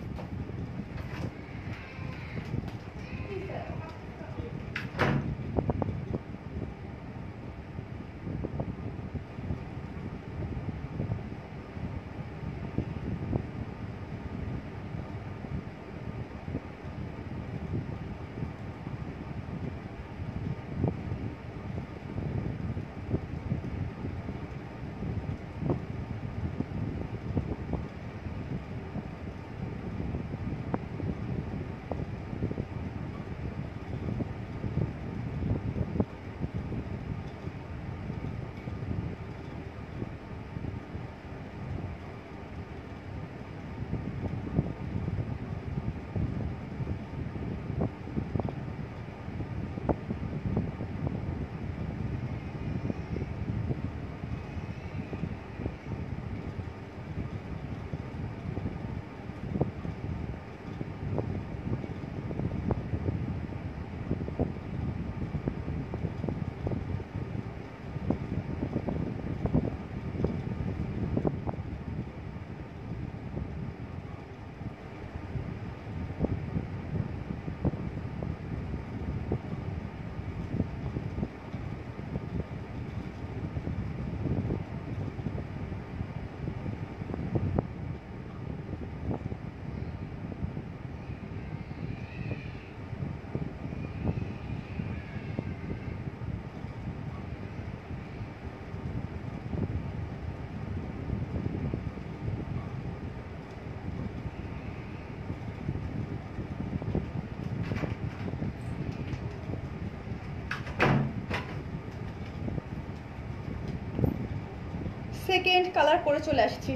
সেকেন্ড কালার করে চলে আসছি।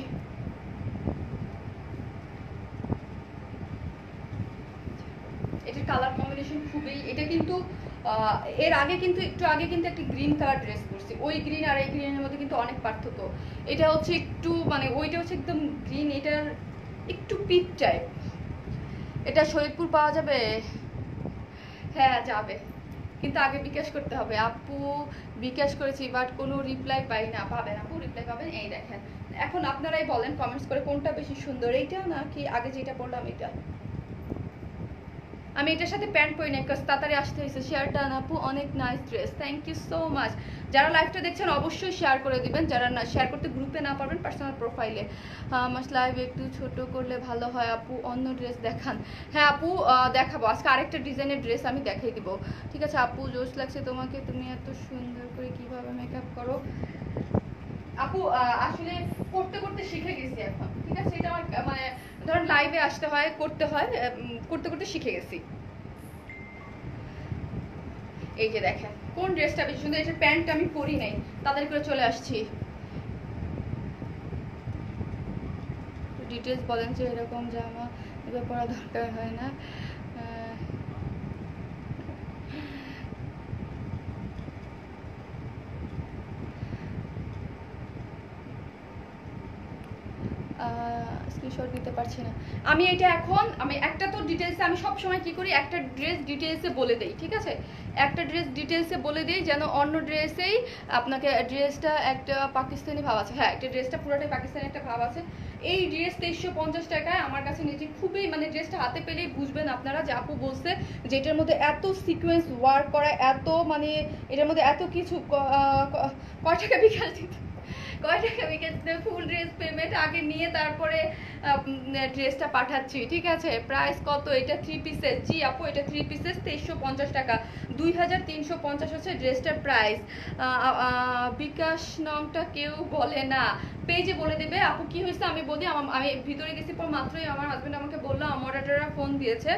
এটার কালার কম্বিনেশন খুবই, এটা কিন্তু এর আগে কিন্তু একটু আগে কিন্তু একটা গ্রিন কালার ড্রেস করছি, ওই গ্রিন আর এই গ্রিনের মধ্যে কিন্তু অনেক পার্থক্য। এটা হচ্ছে একটু মানে ওইটা হচ্ছে একদম গ্রিন, এটার একটু পিচ টাইপ। এটা শরীরপুর পাওয়া যাবে? হ্যাঁ যাবে, কিন্তু আগে বিকাশ করতে হবে আপু। বিকাশ করেছি বাট কোনো রিপ্লাই পাই না। পাবেন আপু, রিপ্লাই পাবেন। এই দেখেন, এখন আপনারাই বলেন কমেন্টস করে কোনটা বেশি সুন্দর, এইটা নাকি আগে যেটা বললাম এটা। আমি এটার সাথে প্যান্ট পরি না, কাজ তাড়াতাড়ি আসতে হয়েছে। শেয়ারটা আপু অনেক nice dress, thank you so much. যারা লাইভটা দেখছেন অবশ্যই শেয়ার করে দিবেন, যারা না শেয়ার করতে গ্রুপে না পারবেন পার্সোনাল প্রোফাইলে। আমার লাইভ একটু ছোট করলে ভালো হয় আপু, অন্য ড্রেস দেখান। হ্যাঁ আপু দেখাবো, আজকে আরেকটা ডিজাইনের ড্রেস আমি দেখিয়ে দিব, ঠিক আছে আপু? জোশ লাগছে তোমাকে, তুমি এত সুন্দর করে কিভাবে মেকআপ করো। আপু আসলে করতে করতে শিখে গেছি এখন, ঠিক আছে? এটা আমার মানে ধরেন লাইভে আসতে হয়, করতে হয়, করতে করতে শিখে গেছি। এই যে দেখেন কোন ড্রেসটা বেশি সুন্দর, এই যে প্যান্ট আমি পরি নাই, তাদের করে চলে আসছি। ডিটেলস বলেন যে এরকম জামা এবার পরা দরকার হয় না। স্ক্রিনশট দিতে পারছি না আমি। এটা এখন আমি একটা তো ডিটেলসে আমি সব সময় কি করি, একটা ড্রেস ডিটেলসে বলে দেই, ঠিক আছে? একটা ড্রেস ডিটেলসে বলে দিই যেন অন্য ড্রেসেই আপনাকে ড্রেসটা একটা পাকিস্তানি ভাব আছে। হ্যাঁ, একটা ড্রেসটা পুরোটাই পাকিস্তানি একটা ভাব আছে। এই ড্রেস 2350 টাকায় আমার কাছে নিজে খুবই মানে ড্রেসটা হাতে পেলেই বুঝবেন আপনারা যে আপু বলছে যে এটার মধ্যে এত সিকোয়েন্স ওয়ার্ক করা, এত মানে এটার মধ্যে এত কিছু। কয় টাকা বিকাশ দিতে, কয় টাকা বিকাশ দিতে, ফুল ড্রেস পেমেন্ট আগে নিয়ে তারপরে ড্রেসটা পাঠাচ্ছি, ঠিক আছে? প্রাইস কত? এটা 3 পিসেস। জি আপু, এটা 3 পিসেস 2350 টাকা, 2350 হচ্ছে ড্রেসটার প্রাইস। বিকাশ নংটা কেউ বলে না, পেজে বলে দেবে। আপু কি হয়েছে আমি বলি, আমি ভিতরে গেছি পর মাত্রই আমার হাজবেন্ড আমাকে বললো মডারেটররা ফোন দিয়েছে।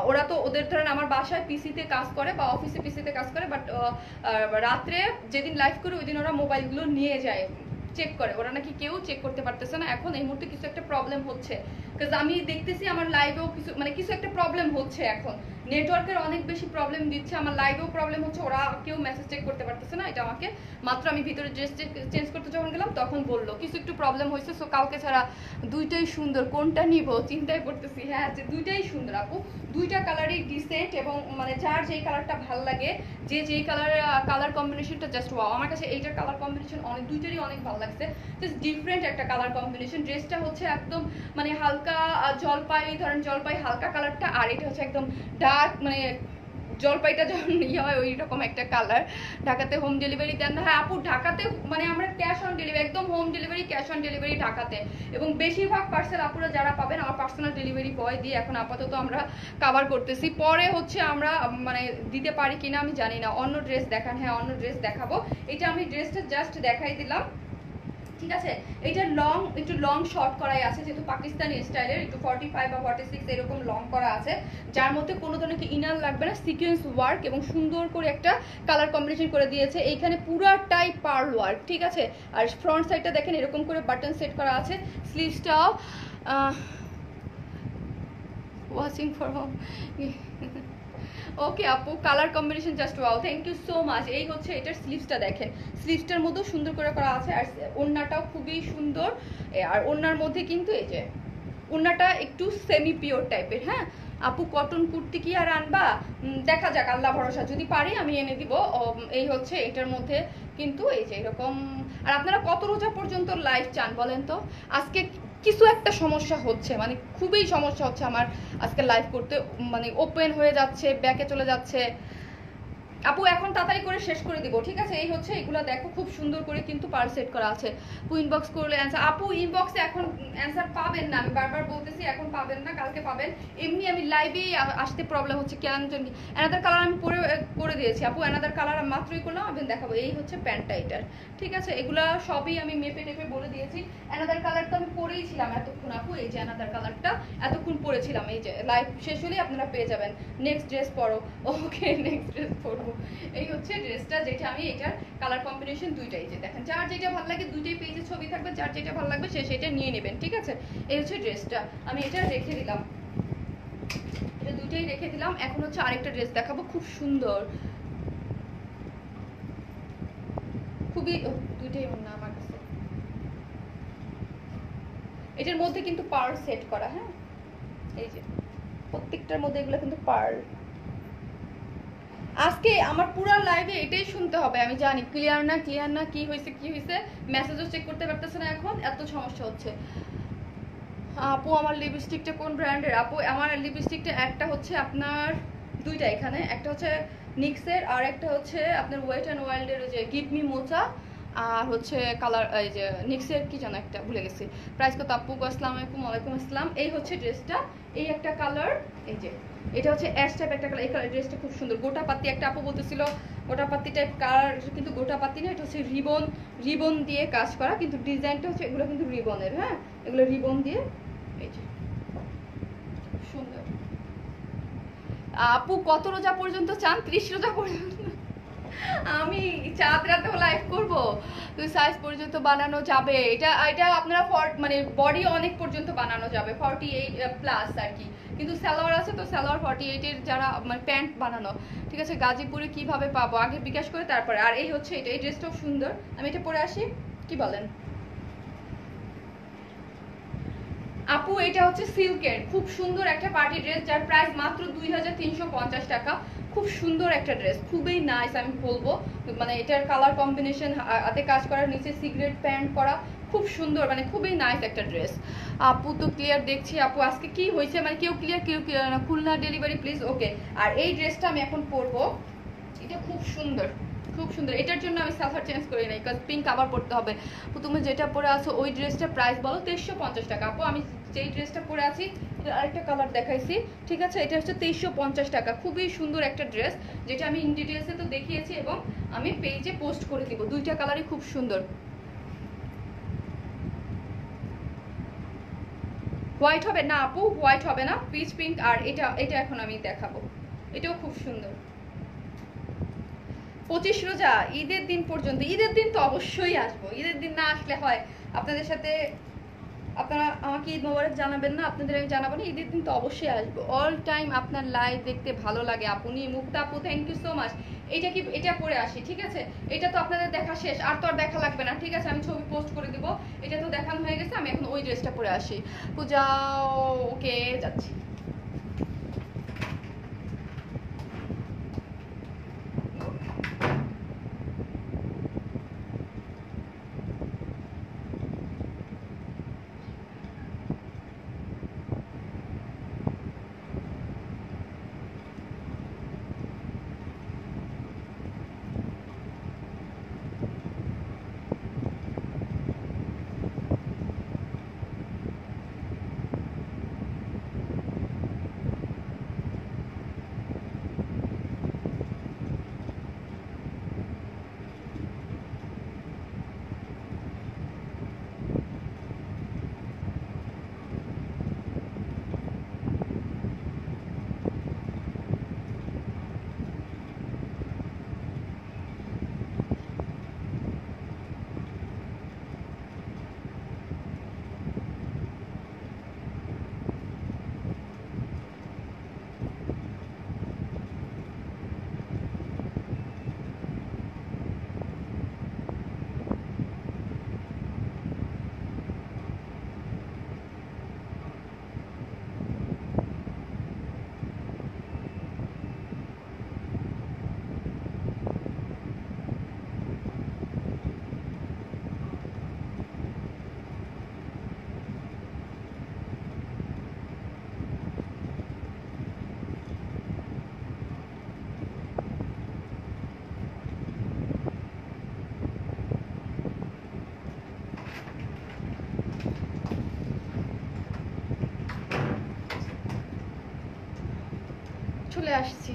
ওরা তো ওদের ধরেন আমার বাসায় পিসিতে কাজ করে বা অফিসে পিসিতে কাজ করে, বাট রাত্রে যেদিন লাইভ করে ওই দিন ওরা মোবাইলগুলো নিয়ে যায়, চেক করে। ওরা নাকি কেউ চেক করতে পারতেছে না এখন এই মুহূর্তে, কিছু একটা প্রবলেম হচ্ছে। বিকজ আমি দেখতেছি আমার লাইভেও কিছু মানে কিছু একটা প্রবলেম হচ্ছে এখন, নেটওয়ার্কের অনেক বেশি প্রবলেম দিচ্ছে, আমার লাইভেও প্রবলেম হচ্ছে, ওরা কেউ মেসেজ চেক করতে পারতেছে না। এটা আমাকে মাত্র আমি ভিতরে ড্রেস চেঞ্জ করতে যখন গেলাম তখন বললো কিছু একটু প্রবলেম হয়েছে। সো কালকে ছাড়া দুইটাই সুন্দর, কোনটা নিব চিন্তায় করতেছি। হ্যাঁ, যে দুইটাই সুন্দর আপু, দুইটা কালারই ডিসেন্ট এবং মানে যার যেই কালারটা ভাল লাগে, যে যেই কালার কম্বিনেশনটা জাস্ট ওয়াও। আমার কাছে এইটার কালার কম্বিনেশন অনেক, দুইটারই অনেক ভালো লাগছে, জাস্ট ডিফারেন্ট একটা কালার কম্বিনেশন। ড্রেসটা হচ্ছে একদম মানে হালকা জলপাই, ধরেন জলপাই হালকা কালারটা, আর এটা হচ্ছে একদম ডার্ক মানে জলপাইটা যখন ইয়ে হয় ওই রকম একটা কালার। ঢাকাতে হোম ডেলিভারি দেন না? হ্যাঁ আপু, ঢাকাতে মানে আমরা ক্যাশ অন ডেলিভারি, একদম home delivery, cash on delivery ঢাকাতে। এবং বেশিরভাগ পার্সেল আপুরা যারা পাবেন আমার পার্সোনাল ডেলিভারি বয় দিয়ে এখন আপাতত আমরা কভার করতেছি। পরে হচ্ছে আমরা মানে দিতে পারি কিনা আমি জানি না। অন্য ড্রেস দেখান। হ্যাঁ, অন্য ড্রেস দেখাবো। এটা আমি ড্রেসটা জাস্ট দেখাই দিলাম, ঠিক আছে? এটা লং, একটু লং শর্ট করাই আছে, যেহেতু পাকিস্তানি স্টাইলের, একটু 45 বা 46 এরকম লং করা আছে, যার মধ্যে কোনো ধরনের ইনার লাগবে না, সিকোয়েন্স ওয়ার্ক এবং সুন্দর করে একটা কালার কম্বিনেশন করে দিয়েছে। এইখানে পুরাটাই পার্ল ওয়ার্ক, ঠিক আছে? আর ফ্রন্ট সাইডটা দেখেন এরকম করে বাটন সেট করা আছে। স্লিভসটাও ওয়াচিং ফর হোম। ওকে আপু, colour combination just wow, thank you so much. এই হচ্ছে এটার স্লিভসটা দেখেন, স্লিভসটার মধ্যেও সুন্দর করে করা আছে, আর ওড়নাটাও খুবই সুন্দর। আর ওড়নার মধ্যে কিন্তু এই যে ওড়নাটা একটু সেমি পিওর টাইপের। হ্যাঁ আপু, কটন কুর্তি কি আর আনবা? দেখা যাক, আল্লাহ ভরসা, যদি পারি আমি এনে দিব। এই হচ্ছে এটার মধ্যে কিন্তু এই যে এরকম। আর আপনারা কত রোজা পর্যন্ত লাইভ চান বলেন তো? আজকে কিছু একটা সমস্যা হচ্ছে, মানে খুবই সমস্যা হচ্ছে আমার আজকে লাইভ করতে, মানে ওপেন হয়ে যাচ্ছে, ব্যাকে চলে যাচ্ছে। আপু এখন তাড়াতাড়ি করে শেষ করে দিব, ঠিক আছে? এই হচ্ছে এগুলো দেখো, খুব সুন্দর করে কিন্তু পার সেট করা আছে। আপু ইনবক্স করলে অ্যান্সার, আপু ইনবক্সে এখন অ্যান্সার পাবেন না, আমি বারবার বলতেছি, এখন পাবেন না, কালকে পাবেন। এমনি আমি লাইভেই আসতে প্রবলেম হচ্ছে কেন জানি। অ্যানাদার কালার আমি করে দিয়েছি আপু, অ্যানাদার কালার আমি মাত্রই করলাম, আমি দেখাবো। এই হচ্ছে প্যান্টটা এটার, ঠিক আছে? এগুলা সবই আমি মেপে টেপে বলে দিয়েছি। অ্যানাদার কালার তো আমি পরেই ছিলাম এতক্ষণ আপু, এই যে অ্যানাদার কালারটা এতক্ষণ পরেছিলাম, এই যে লাইভ শেষ হলেই আপনারা পেয়ে যাবেন। নেক্সট ড্রেস পরো, ওকে নেক্সট ড্রেস পরবো। এই হচ্ছে ড্রেসটা, যেটা আমি এটার কালার কম্বিনেশন দুইটাই, যে দেখেন যার যেটা ভালো লাগে দুইটাই পেজে ছবি থাকবে, যার যেটা ভালো লাগবে সে সেটা নিয়ে নেবেন, ঠিক আছে? এই হচ্ছে ড্রেসটা, আমি এটা রেখে দিলাম, এটা দুইটাই রেখে দিলাম। এখন হচ্ছে আরেকটা ড্রেস দেখাবো, খুব সুন্দর, খুবই দুইটাই না আমার কাছে। এটার মধ্যে কিন্তু পার্ল সেট করা, হ্যাঁ এই যে প্রত্যেকটার মধ্যে এগুলো কিন্তু পার্ল। আজকে আমার পুরো লাইভে এটাই শুনতে হবে, আমি জানি ক্লিয়ার না ক্লিয়ার না, কি হয়েছে কি হয়েছে, মেসেজও চেক করতে পারতেছে না, এখন এত সমস্যা হচ্ছে। আপু আমার লিপস্টিকটা কোন ব্র্যান্ডের? আপু আমার লিপস্টিকটা একটা হচ্ছে আপনার দুইটা, এখানে একটা হচ্ছে নিক্সের, আর একটা হচ্ছে আপনার ওয়েট অ্যান্ড ওয়াইল্ডের যে গিভ মি মোচা, আর হচ্ছে কালার এই যে নিক্সের কি যেন একটা ভুলে গেছি। প্রাইস কত আপু? আসসালামু আলাইকুম। ওয়ালাইকুম আসসালাম। এই হচ্ছে ড্রেসটা, এই একটা কালার, এই যে এটা হচ্ছে অ্যাশ টাইপ একটা কালার। এই কালার ড্রেসটা খুব সুন্দর, গোটা পাতি। একটা আপু বলতেছিল গোটাপাতি টাইপ কালার, কিন্তু গোটাপাতি না, এটা হচ্ছে রিবন দিয়ে কাজ করা, কিন্তু ডিজাইনটা হচ্ছে এগুলো কিন্তু রিবনের। হ্যাঁ, এগুলো রিবন দিয়ে, এই যে সুন্দর। আপু কত রোজা পর্যন্ত চান? 30 রোজা পর্যন্ত। আমি চাঁদ রাতেও লাইভ করব, তো সাইজ পর্যন্ত বানানো যাবে। এটা আপনারা মানে বডি অনেক পর্যন্ত বানানো যাবে, 48 প্লাস আর কি, কিন্তু সালোয়ার আছে তো সালোয়ার 48 এর যারা মানে প্যান্ট বানানো, ঠিক আছে। গাজীপুরে কিভাবে পাবো? আগে বিকাশ করে তারপরে। আর এই হচ্ছে এটা, এই ড্রেসটাও সুন্দর, আমি এটা পরে আসি, কি বলেন আপু? এটা হচ্ছে সিল্কের খুব সুন্দর একটা পার্টি ড্রেস, যার প্রাইস মাত্র 2350 টাকা। খুব সুন্দর একটা ড্রেস, খুবই নাইস আমি বলবো। মানে এটার কালার কম্বিনেশন, হাতে কাজ করা, নিচে সিগারেট প্যান্ট করা, খুব সুন্দর, মানে খুবই নাইস একটা ড্রেস। আপু তো ক্লিয়ার দেখছি। আপু আজকে কি হয়েছে, মানে কেউ ক্লিয়ার না, খুলনা ডেলিভারি প্লিজ। ওকে, আর এই ড্রেসটা আমি এখন পরবো, এটা খুব সুন্দর, খুব সুন্দর। এটার জন্য আমি সালোয়ার চেঞ্জ করি নাই, কারণ পিঙ্ক আবার পরতে হবে। তুমি যেটা পরে আছো ওই ড্রেসটার প্রাইস বলো। 2350 টাকা। আপু আমি যেই ড্রেসটা পরে আছি আরেকটা কালার দেখাইছি, ঠিক আছে, এটা হচ্ছে 2350 টাকা। খুবই সুন্দর একটা ড্রেস, যেটা আমি ইন ডিটেলসে তো দেখিয়েছি এবং আমি পেজে পোস্ট করে দিব। দুইটা কালারই খুব সুন্দর। হোয়াইট হবে না আপু, হোয়াইট হবে না, পিচ পিঙ্ক। আর এটা এখন আমি দেখাবো, এটাও খুব সুন্দর। 25 রোজা ঈদের দিন পর্যন্ত। ঈদের দিন তো অবশ্যই আসবো, ঈদের দিন না আসলে হয়? আপনাদের সাথে আপনারা আমাকে ঈদ মোবারক জানাবেন না? আপনাদের আমি জানাবো না? ঈদের দিন তো অবশ্যই আসবো। অল টাইম আপনার লাইভ দেখতে ভালো লাগে আপনি। মুক্তা আপু থ্যাংক ইউ সো মাচ। এটা পরে আসি, ঠিক আছে। এটা তো আপনাদের দেখা শেষ, আর তো আর দেখা লাগবে না, ঠিক আছে। আমি ছবি পোস্ট করে দিব, এটা তো দেখানো হয়ে গেছে। আমি এখন ওই ড্রেসটা পরে আসি। পূজা ওকে, যাচ্ছি। চলে আসছি।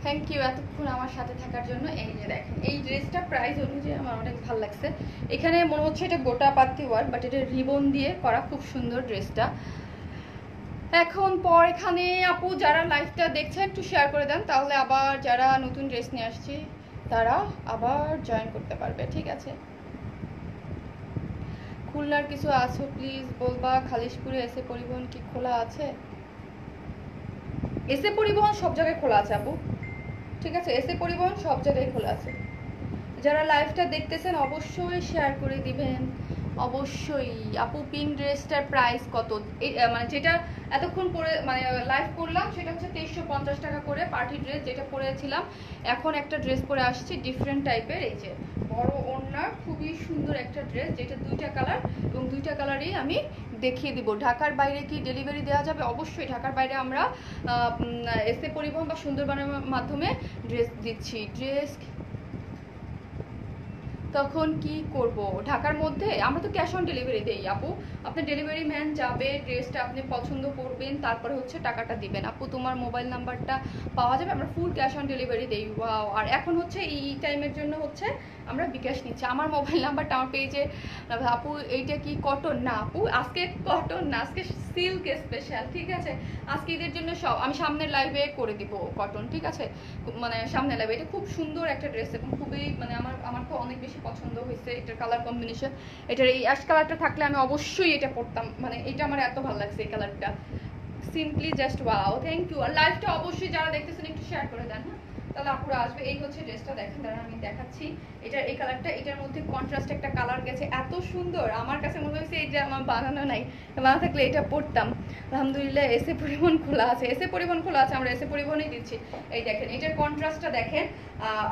থ্যাংক ইউ এতক্ষণ আমার সাথে থাকার জন্য। এই যে দেখেন, এই ড্রেসটা প্রাইস অনুযায়ী আমার অনেক ভালো লাগছে। এখানে মনে হচ্ছে এটা গোটা পাতি ওয়ার্ক, বাট এটা রিবন দিয়ে করা, খুব সুন্দর ড্রেসটা। এখন পর এখানে আপু যারা লাইভটা দেখছে একটু শেয়ার করে দেন, তাহলে আবার যারা নতুন ড্রেস নিয়ে আসছি তারা আবার জয়েন করতে পারবে, ঠিক আছে। খুলনার কিছু আছো প্লিজ বলবা। খালিশপুরে এসে পরিবহন কি খোলা আছে? এসে পরিবহন সব জায়গায় খোলা আছে আপু, ঠিক আছে। এসে পরিবহন সব জায়গায় খোলা আছে। যারা লাইভটা দেখতেছেন অবশ্যই শেয়ার করে দিবেন, অবশ্যই। আপু পিঙ্ক ড্রেসটার প্রাইস কত? মানে যেটা এতক্ষণ পরে মানে লাইভ করলাম সেটা হচ্ছে 2350 টাকা করে। পার্টি ড্রেস যেটা পরেছিলাম, এখন একটা ড্রেস পরে আসছি ডিফারেন্ট টাইপের। এই যে বড় ওড়নার খুবই সুন্দর একটা ড্রেস, যেটা দুইটা কালার, এবং দুইটা কালারই আমি দেখিয়ে দিব। ঢাকার বাইরে কি ডেলিভারি দেওয়া যাবে? অবশ্যই ঢাকার বাইরে আমরা এসে পরিবহন বা সুন্দরবনের মাধ্যমে ড্রেস দিচ্ছি। ড্রেস তখন কি করব? ঢাকার মধ্যে আমরা তো ক্যাশ অন ডেলিভারি দেই আপু। আপনি ডেলিভারি ম্যান যাবে, ড্রেসটা আপনি পছন্দ করবেন, তারপরে হচ্ছে টাকাটা দিবেন। আপু তোমার মোবাইল নাম্বারটা পাওয়া যাবে? আমরা ফুল ক্যাশ অন ডেলিভারি দেই। ওয়াও! আর এখন হচ্ছে এই টাইমের জন্য হচ্ছে আমরা বিকাশ নিচ্ছি। আমার মোবাইল নাম্বারটা আমার পেজে। আপু এইটা কি কটন? না আপু, আজকে কটন না, আজকে সিল্ক স্পেশাল, ঠিক আছে? আজকে ঈদের জন্য সব আমি সামনের লাইভে করে দিব কটন, ঠিক আছে? মানে সামনের লাইভে। এটা খুব সুন্দর একটা ড্রেস এবং খুবই মানে আমার তো অনেক বেশি পছন্দ হয়েছে এটার কালার কম্বিনেশন। এটার এই অ্যাশ কালারটা থাকলে আমি অবশ্যই এটা পরতাম, মানে এটা আমার এত ভালো লাগছে এই কালারটা। Simply just wow, thank you. আর লাইভটা অবশ্যই যারা দেখতেছেন একটু শেয়ার করে দেন, হ্যাঁ? তাহলে আপুরা আসবে। এই হচ্ছে ড্রেসটা, দেখেন দাঁড়ান আমি দেখাচ্ছি। এটার এই কালারটা, এটার মধ্যে কন্ট্রাস্ট একটা কালার গেছে, এত সুন্দর। আমার কাছে মনে হয়েছে এই যে আমার বানানো নাই, বানা থাকলে এটা পরতাম। আলহামদুলিল্লাহ এসে পরিবহন খোলা আছে, এসে পরিবহন খোলা আছে, আমরা এসে পরিবহনই দিচ্ছি। এই দেখেন এটার কন্ট্রাস্টটা দেখেন।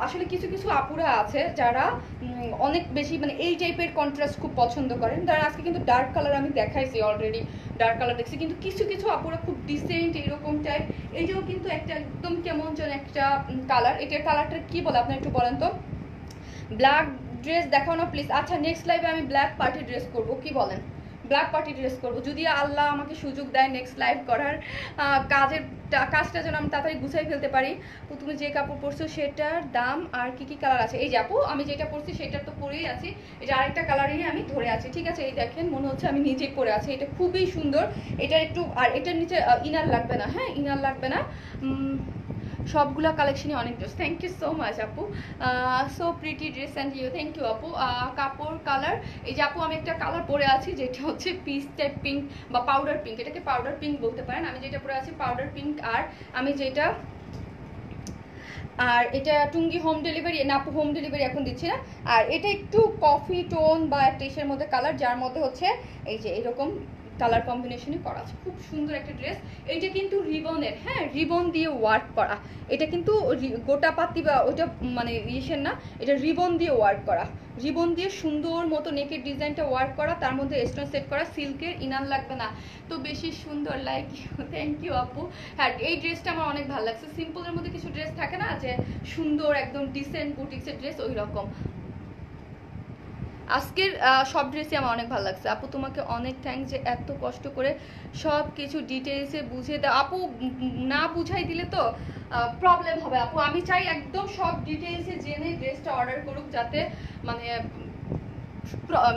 আসলে কিছু কিছু আপুরা আছে যারা অনেক বেশি মানে এই টাইপের কন্ট্রাস্ট খুব পছন্দ করেন। তারা আজকে কিন্তু ডার্ক কালার আমি দেখাইছি অলরেডি, ডার্ক কালার দেখছি, কিন্তু কিছু কিছু আপুরা খুব ডিসেন্ট এরকম টাইপ। এইটাও কিন্তু একটা একদম কেমন যেন একটা কালার। এটার কালারটা কি বলে আপনার একটু বলেন তো? ব্ল্যাক ড্রেস দেখাও না প্লিজ। আচ্ছা নেক্সট লাইভে আমি ব্ল্যাক পার্টি ড্রেস করব, কি বলেন? ব্ল্যাক পার্টি ড্রেস করবো যদি আল্লাহ আমাকে সুযোগ দেয় নেক্সট লাইভ করার। কাজটা যেন আমি তাড়াতাড়ি গুছাই ফেলতে পারি। তো তুমি যে কাপড় পরছো সেটার দাম আর কি কি কালার আছে? এই যে আপু আমি যেটা পরছি সেটার তো পরেই আছি, এটা আরেকটা কালারই আমি ধরে আছি, ঠিক আছে? এই দেখেন মনে হচ্ছে আমি নিজেই পরে আছি। এটা খুবই সুন্দর। এটা একটু, আর এটার নিচে ইনার লাগবে না, হ্যাঁ ইনার লাগবে না। সবগুলা কালেকশনই অনেক dress. Thank you so much আপু, so pretty dress and you, thank you আপু। কাপড় কালার, এই যে আপু আমি একটা কালার পরে আছি যেটা হচ্ছে পিস টাইপ পিঙ্ক বা পাউডার পিঙ্ক, এটাকে পাউডার পিঙ্ক বলতে পারেন। আমি যেটা পরে আছি পাউডার পিঙ্ক। আর আমি যেটা, আর এটা টুঙ্গি হোম ডেলিভারি না আপু, হোম ডেলিভারি এখন দিচ্ছি না। আর এটা একটু কফি টোন বা একটা ইসের মধ্যে কালার, যার মধ্যে হচ্ছে এই যে এরকম কালার কম্বিনেশনে করা আছে। খুব সুন্দর একটা ড্রেস। এইটা কিন্তু রিবনের, হ্যাঁ রিবন দিয়ে ওয়ার্ক করা। এটা কিন্তু গোটা পাতি বা ওইটা মানে ইসের না, এটা রিবন দিয়ে ওয়ার্ক করা। রিবন দিয়ে সুন্দর মতো নেকের ডিজাইনটা ওয়ার্ক করা, তার মধ্যে স্টোন সেট করা, সিল্কের, ইনার লাগবে না। তো বেশি সুন্দর, লাইক ইউ, থ্যাংক ইউ আপু। হ্যাঁ এই ড্রেসটা আমার অনেক ভালো লাগছে। সিম্পলের মধ্যে কিছু ড্রেস থাকে না যে সুন্দর একদম ডিসেন্ট বুটিক্সের ড্রেস, ওই রকম। আজকের সব ড্রেসই আমার অনেক ভালো লাগছে আপু। তোমাকে অনেক থ্যাঙ্কস যে এত কষ্ট করে সব কিছু ডিটেলসে বুঝিয়ে দাও আপু। না বুঝাই দিলে তো প্রবলেম হবে আপু। আমি চাই একদম সব ডিটেলসে জেনে ড্রেসটা অর্ডার করুক, যাতে মানে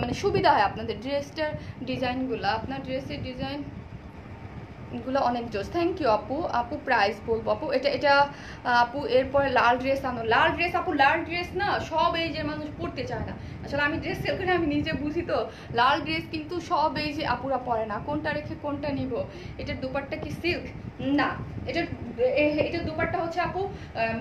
মানে সুবিধা হয় আপনাদের। ড্রেসটার ডিজাইনগুলো, আপনার ড্রেসের ডিজাইন গুলো অনেক জোস। থ্যাংক ইউ আপু। আপু প্রাইস বলবো আপু, এটা আপু এরপরে লাল ড্রেস আনো। লাল ড্রেস আপু, লাল ড্রেস না সব এই যে মানুষ পরতে চায় না। আসলে আমি ড্রেস সেল করে আমি নিজে বুঝি, তো লাল ড্রেস কিন্তু সব এই যে আপুরা পরে না, কোনটা রেখে কোনটা নিব। এটার দুপাট্টা কি সিল্ক? না, এটার দুপাট্টা হচ্ছে আপু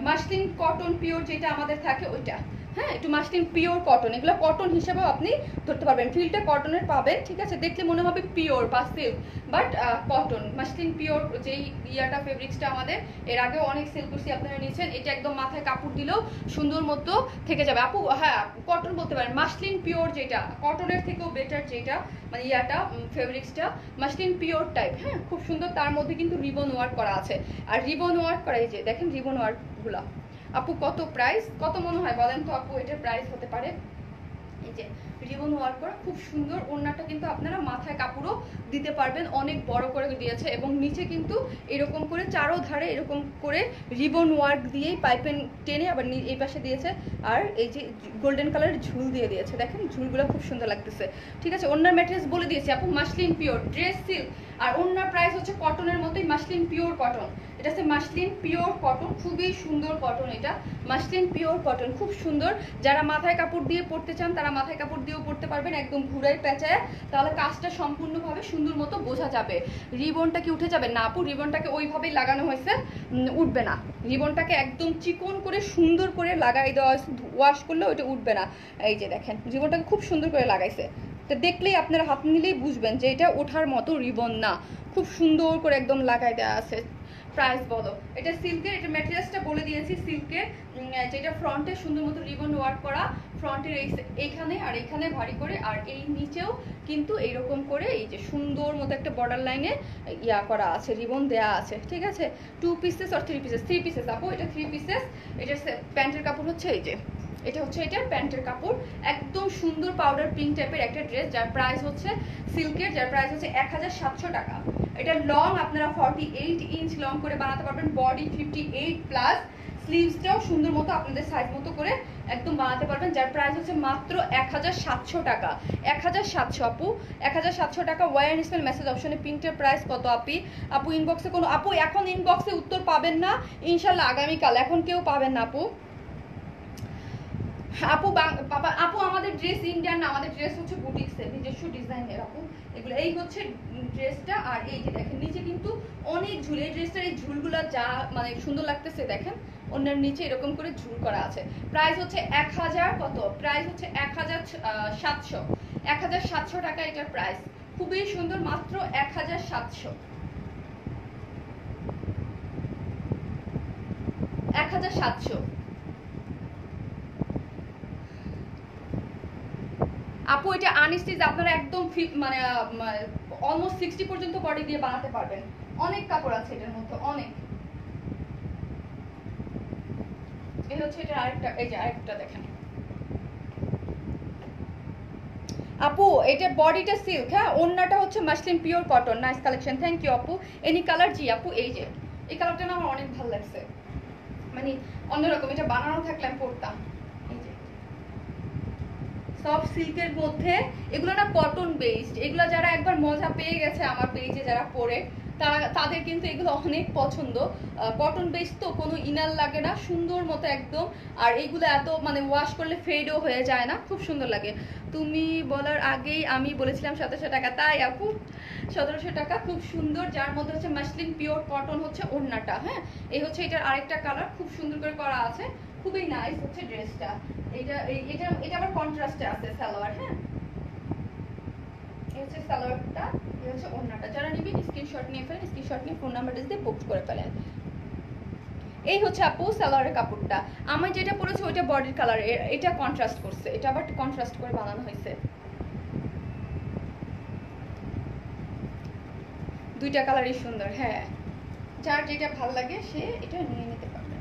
মাসলিন কটন পিওর যেটা আমাদের থাকে ওইটা, হ্যাঁ একটু মাসলিন পিওর কটন। এগুলো কটন হিসেবেও আপনি ধরতে পারবেন, ফিলটা কটনের পাবেন, ঠিক আছে? দেখলে মনে হবে পিওর বা silk, but cotton muslin pure যেই ইয়াটা ফেব্রিক্সটা আমাদের এর আগেও অনেক সেল করছি, আপনারা নিয়েছেন। এটা একদম মাথায় কাপড় দিলেও সুন্দর মতো থেকে যাবে আপু। হ্যাঁ কটন বলতে পারেন, মাসলিন পিওর যেটা কটনের থেকেও বেটার যেটা মানে ইয়াটা ফেব্রিক্সটা মাসলিন পিওর টাইপ, হ্যাঁ খুব সুন্দর। তার মধ্যে কিন্তু রিবন ওয়ার্ক করা আছে। আর রিবন ওয়ার্ক করা, এই যে দেখেন রিবন ওয়ার্কগুলো। আপু কত প্রাইস, কত মনে হয় বলেন তো আপু এটার প্রাইস হতে পারে? এই যে রিবন ওয়ার্ক করা খুব সুন্দর। ওড়নাটা কিন্তু আপনারা মাথায় কাপড়ও দিতে পারবেন, অনেক বড় করে দিয়েছে। এবং নিচে কিন্তু এরকম করে চারো ধারে এরকম করে রিবন ওয়ার্ক দিয়েই পাইপেন টেনে আবার এই পাশে দিয়েছে। আর এই যে গোল্ডেন কালারের ঝুল দিয়ে দিয়েছে, দেখেন ঝুলগুলো খুব সুন্দর লাগতেছে, ঠিক আছে? ওড়নার ম্যাটেরিয়ালস বলে দিয়েছি আপু, মাসলিন পিওর, ড্রেস সিল্ক। আর ওড়নার প্রাইস হচ্ছে কটনের মতোই, মাসলিন পিওর কটন। এটা হচ্ছে মাসলিন পিওর কটন, খুবই সুন্দর কটন। এটা মাসলিন পিওর কটন, খুব সুন্দর। যারা মাথায় কাপড় দিয়ে পরতে চান তারা মাথায় কাপড় দিয়েও পরতে পারবেন, একদম ঘুরাই পেঁচায়, তাহলে কাজটা সম্পূর্ণভাবে সুন্দর মতো বোঝা যাবে। রিবনটা কি উঠে যাবে? না আপু, রিবনটাকে ওইভাবেই লাগানো হয়েছে, উঠবে না। রিবনটাকে একদম চিকন করে সুন্দর করে লাগাই দেওয়া হয়েছে, ওয়াশ করলে ওইটা উঠবে না। এই যে দেখেন রিবনটাকে খুব সুন্দর করে লাগাইছে, তো দেখলেই আপনারা হাত নিলেই বুঝবেন যে এটা ওঠার মতো রিবন না, খুব সুন্দর করে একদম লাগাই দেওয়া আছে। প্রাইস বলো। এটা সিল্কের, এটা ম্যাটেরিয়ালসটা বলে দিয়েছি সিল্কের, যেটা ফ্রন্টে সুন্দর মতো রিবন ওয়ার্ক করা, ফ্রন্টের এইখানে আর এইখানে ভারী করে, আর এই নিচেও কিন্তু এইরকম করে এই যে সুন্দর মতো একটা বর্ডার লাইনে ইয়া করা আছে, রিবন দেয়া আছে, ঠিক আছে? 2 পিসেস আর 3 পিসেস? 3 পিসেস আপু, এটা 3 পিসেস। এটা প্যান্টের কাপড় হচ্ছে এই যে এটা হচ্ছে এটার প্যান্টের কাপড়, একদম সুন্দর পাউডার পিঙ্ক টাইপের একটা ড্রেস, যার প্রাইস হচ্ছে সিল্কের, যার প্রাইস হচ্ছে 1700 টাকা। এটা লং আপনারা 48 ইঞ্চ লং করে বানাতে পারবেন, বডি 58 প্লাস, স্লিভসটাও সুন্দর মতো আপনাদের সাইজ মতো করে একদম বানাতে পারবেন, যার প্রাইস হচ্ছে মাত্র 1700 টাকা। 1700 আপু, 1700 টাকা। ওয়ার স্পেল মেসেজ অপশনে পিঙ্কটার প্রাইস কত আপু ইনবক্সে কোনো আপু এখন ইনবক্সে উত্তর পাবেন না, ইনশাল্লাহ আগামীকাল, এখন কেউ পাবেন না আপু। আপু আমাদের ড্রেস ইন্ডিয়ান না, আমাদের ড্রেস হচ্ছে বুটিক্সের নিজস্ব ডিজাইনের আপু এগুলো। এই হচ্ছে ড্রেসটা, আর এই যে দেখেন নিচে কিন্তু অনেক ঝুল, এই ড্রেসটার এই ঝুলগুলো যা মানে সুন্দর লাগতেছে দেখেন, অন্যের নিচে এরকম করে ঝুল করা আছে। প্রাইস হচ্ছে 1000 কত, প্রাইস হচ্ছে 1700, 1700 টাকা এটার প্রাইস, খুবই সুন্দর, মাত্র 1700, 1700। আপু এটা আনস্টিচ, আপনারা একদম মানে অলমোস্ট 60 পর্যন্ত বডি দিয়ে বানাতে পারবেন, অনেক কাপড় আছে এটার মধ্যে অনেক। এই হচ্ছে এটা আরেকটা, এই যে আরেকটা দেখেন আপু, এটা বডিটা সিল্ক, হ্যাঁ, ওন্নাটা হচ্ছে muslin pure cotton, nice collection, thank you আপু। এনি কালার, জি আপু, এই যে এই কালারটা না আমার অনেক ভালো লাগছে, মানে অন্যরকম, এটা বানানো থাকলে আমি পরতাম। সফট সিল্কের মধ্যে এগুলো না কটন বেসড, এগুলো যারা একবার মজা পেয়ে গেছে আমার পেজে যারা পরে তাদের কিন্তু এগুলো অনেক পছন্দ। কটন বেসড তো কোনো ইনার লাগে না, সুন্দর মতো একদম, আর এইগুলো এত মানে ওয়াশ করলে ফেডও হয়ে যায় না, খুব সুন্দর লাগে। তুমি বলার আগেই আমি বলেছিলাম 1700 টাকা, তাই আপু 1700 টাকা, খুব সুন্দর, যার মধ্যে হচ্ছে মাসলিন পিওর কটন হচ্ছে ওড়নাটা, হ্যাঁ। এই হচ্ছে এটার আরেকটা কালার, খুব সুন্দর করে করা আছে, খুবই নাইস হচ্ছে ড্রেসটা। এটা আবার কন্ট্রাস্টে আছে সালোয়ার, হ্যাঁ, এই হচ্ছে সালোয়ারটা, এই হচ্ছে ওড়নাটা। যারা নিবেন স্ক্রিনশট নিয়ে ফেলেন, স্ক্রিনশট নিয়ে ফোন নাম্বার দিয়ে বুক করে ফেলেন। এই হচ্ছে আপু সালোয়ারের কাপড়টা, আমি যেটা পরেছি ওইটা বডির কালার, এটা কন্ট্রাস্ট করছে, এটা আবার কন্ট্রাস্ট করে বানানো হয়েছে। দুইটা কালারই সুন্দর, হ্যাঁ, যার যেটা ভালো লাগে সে এটা নিয়ে নিতে পারবে।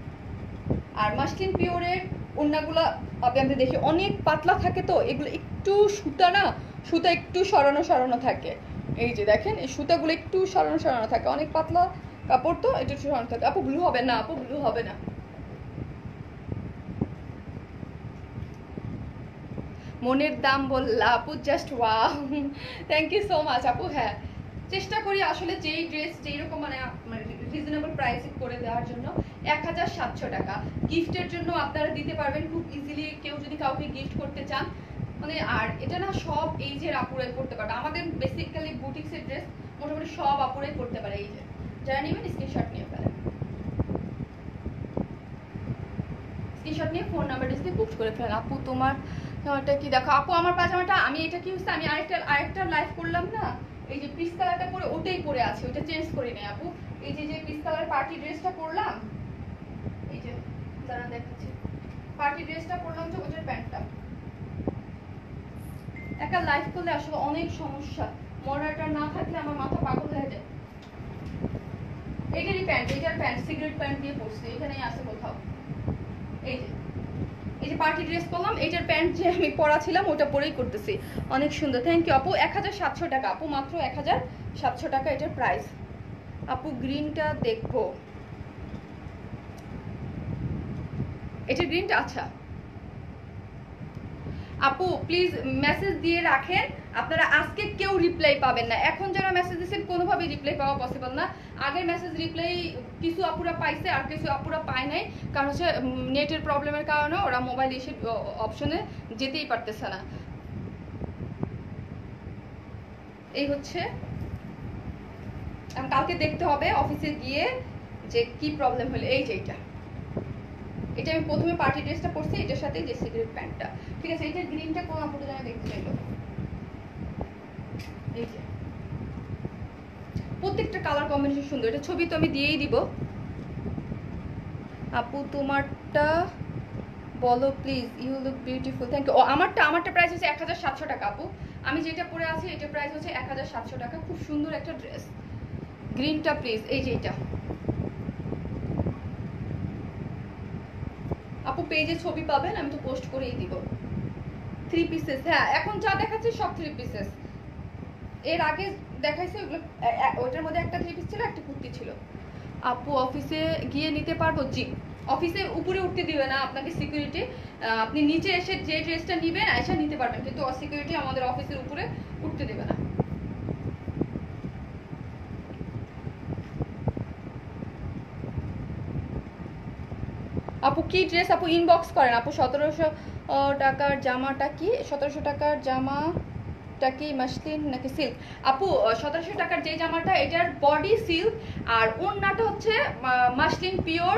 আর মাসলিন পিওরের ওড়নাগুলো আপনি দেখি অনেক পাতলা থাকে, তো এগুলো একটু সুতা না, সুতা একটু সরানো সরানো থাকে, এই যে দেখেন এই সুতাগুলো একটু সরানো সরানো থাকে, অনেক পাতলা কাপড় তো এটা একটু সরানো থাকে। আপু ব্লু হবে না, আপু ব্লু হবে না। মনের দাম বললা আপু, just wow, thank you so much আপু। হ্যাঁ, চেষ্টা করি আসলে যেই ড্রেস যেই রকম মানে রিজনেবল প্রাইসে করে দেওয়ার জন্য। 1700 টাকা গিফটের জন্য আপনারা দিতে পারবেন খুব ইজিলি, কেউ যদি কাউকে গিফট করতে চান মানে। আর এটা না সব এইজের আপুরাই করতে পারবে, আমাদের বেসিক্যালি বুটিক্সের ড্রেস মোটামুটি সব আপুরাই করতে পারে। এই যে যারা নেবেন স্ক্রিনশট নিয়ে ফেলেন, স্ক্রিনশট নিয়ে ফোন নাম্বার দিয়ে বুক করে ফেলেন। আপু তোমারটা কি দেখো আপু, আমার পাজামাটা আমি এটা কি হচ্ছে, আমি আরেকটা লাইভ করলাম না, এই যে পিস কালারটা পরে ওটাই পরে আছে, ওটা চেঞ্জ করি নাই আপু। এই যে পিস কালার পার্টি ড্রেসটা পরলাম, এই যে যারা দেখাচ্ছি পার্টি ড্রেসটা পরলাম, যে ওটার প্যান্টটা। একটা লাইভ করলে আসলে অনেক সমস্যা, মডারটা না থাকলে আমার মাথা পাগল হয়ে যায়। এটারই প্যান্ট, এটার প্যান্ট সিগারেট প্যান্ট দিয়ে পরছি, এখানেই আছে কোথাও। এই যে পার্টি ড্রেস করলাম, এইটার প্যান্ট যে আমি পরা ছিলাম ওটা পরেই করতেছি, অনেক সুন্দর, থ্যাংক ইউ আপু। 1700 টাকা আপু, মাত্র 1700 টাকা এটার প্রাইস। আপু গ্রিনটা দেখবো, এটা গ্রিনটা, আচ্ছা আপু প্লিজ মেসেজ দিয়ে রাখেন, আপনারা আজকে কেউ রিপ্লাই পাবেন না, এখন যারা মেসেজ দিচ্ছেন কোনোভাবে রিপ্লাই পাওয়া পসিবল না। আগের মেসেজ রিপ্লাই কিছু আপুরা পাইছে আর কিছু আপুরা পায় নাই, কারণ হচ্ছে নেটের প্রবলেমের কারণে ওরা মোবাইল এসে অপশনে যেতেই পারতেছে না। এই হচ্ছে কালকে দেখতে হবে অফিসে গিয়ে যে কি প্রবলেম হলো। এই যে এটা আমি প্রথমে পার্টি ড্রেসটা পরছি, এটার সাথে যে সিগারেট প্যান্টটা, ঠিক আছে। এইটার গ্রিনটা কোন আপুটা জানা দেখতে চাইলো, এই যে প্রত্যেকটা কালার কম্বিনেশন সুন্দর, এটা ছবি তো আমি দিয়েই দিব। আপু তোমারটা বলো please, you look beautiful, thank you. ও আমারটা প্রাইস হচ্ছে 1700 টাকা আপু, আমি যেটা পরে আছি এটা প্রাইস হচ্ছে 1700 টাকা, খুব সুন্দর একটা ড্রেস। গ্রিনটা প্লিজ, এই যে এটা আপু আপু পেজে ছবি পাবেন, আমি তো পোস্ট করেই দিব। 3 পিসেস, হ্যাঁ এখন যা দেখাচ্ছে সব 3 পিসেস। এর আগে দেখাইছে ওগুলো, ওইটার মধ্যে একটা 3 পিস ছিল, একটা কুর্তি ছিল। আপু অফিসে গিয়ে নিতে পারবো? জি, অফিসে উপরে উঠতে দিবে না আপনাকে সিকিউরিটি, আপনি নিচে এসে যে ড্রেসটা নিবেন এসে নিতে পারবেন, কিন্তু সিকিউরিটি আমাদের অফিসের উপরে উঠতে দেবে না। আপু কি ড্রেস? আপু ইনবক্স করেন। আপু 1700 টাকার জামাটা কি? 1700 টাকার জামাটা কি মাসলিন নাকি সিল্ক? আপু 1700 টাকার যে জামাটা, এটার বডি সিল্ক আর ওড়নাটা হচ্ছে মাসলিন পিওর,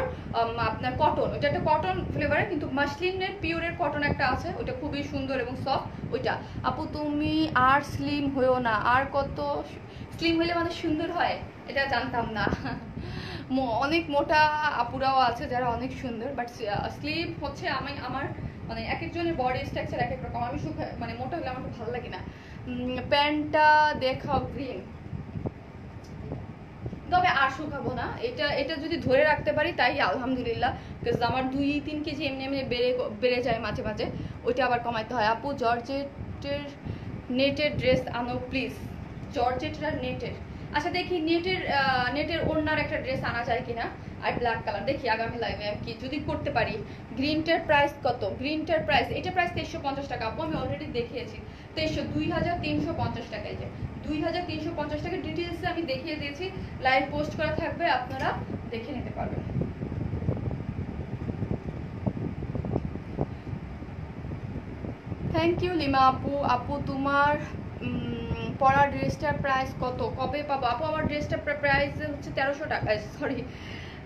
আপনার কটন। ওইটা একটা কটন ফ্লেভারের, কিন্তু মাসলিনের পিওরের কটন একটা আছে, ওইটা খুবই সুন্দর এবং সফট ওইটা। আপু তুমি আর স্লিম হয়েও না, আর কত স্লিম হলে মানে সুন্দর হয়? এটা জানতাম না। অনেক মোটা আপুরাও আছে যারা অনেক সুন্দর, বাট স্লিম হচ্ছে আমার মানে এক একজনের বডি স্ট্রাকচার এক এক রকম। আমি মানে মোটা হলে আমার ভালো লাগে না। প্যান্টটা দেখাও গ্রিন, তবে আর শুকাবো না। এটা যদি ধরে রাখতে পারি তাই আলহামদুলিল্লাহ, বিকজ আমার 2-3 কেজি এমনি এমনি বেড়ে যায় মাঝে মাঝে, ওইটা আবার কমাইতে হয়। আপু জর্জেটের নেটের ড্রেস আনো প্লিজ। জর্জেটের আর নেটের, আচ্ছা দেখি নেটের ওড়নার একটা ড্রেস আনা যায় কিনা, আর ব্ল্যাক কালার দেখি আগামী লাইভে কি যদি করতে পারি। গ্রিনটার প্রাইস কত? গ্রিনটার প্রাইস, এটা প্রাইস 2350 টাকা। আপু আমি অলরেডি দেখিয়েছি 2350 টাকা। এই যে 2350 টাকা ডিটেলসে আমি দেখিয়ে দিয়েছি, লাইভ পোস্ট করা থাকবে, আপনারা দেখে নিতে পারবেন। থ্যাংক ইউ লিমা আপু। আপু তোমার পরা ড্রেসটার প্রাইস কত? কবে পাবো? আপু আমার ড্রেসটার প্রাইস হচ্ছে 1300 টাকা, সরি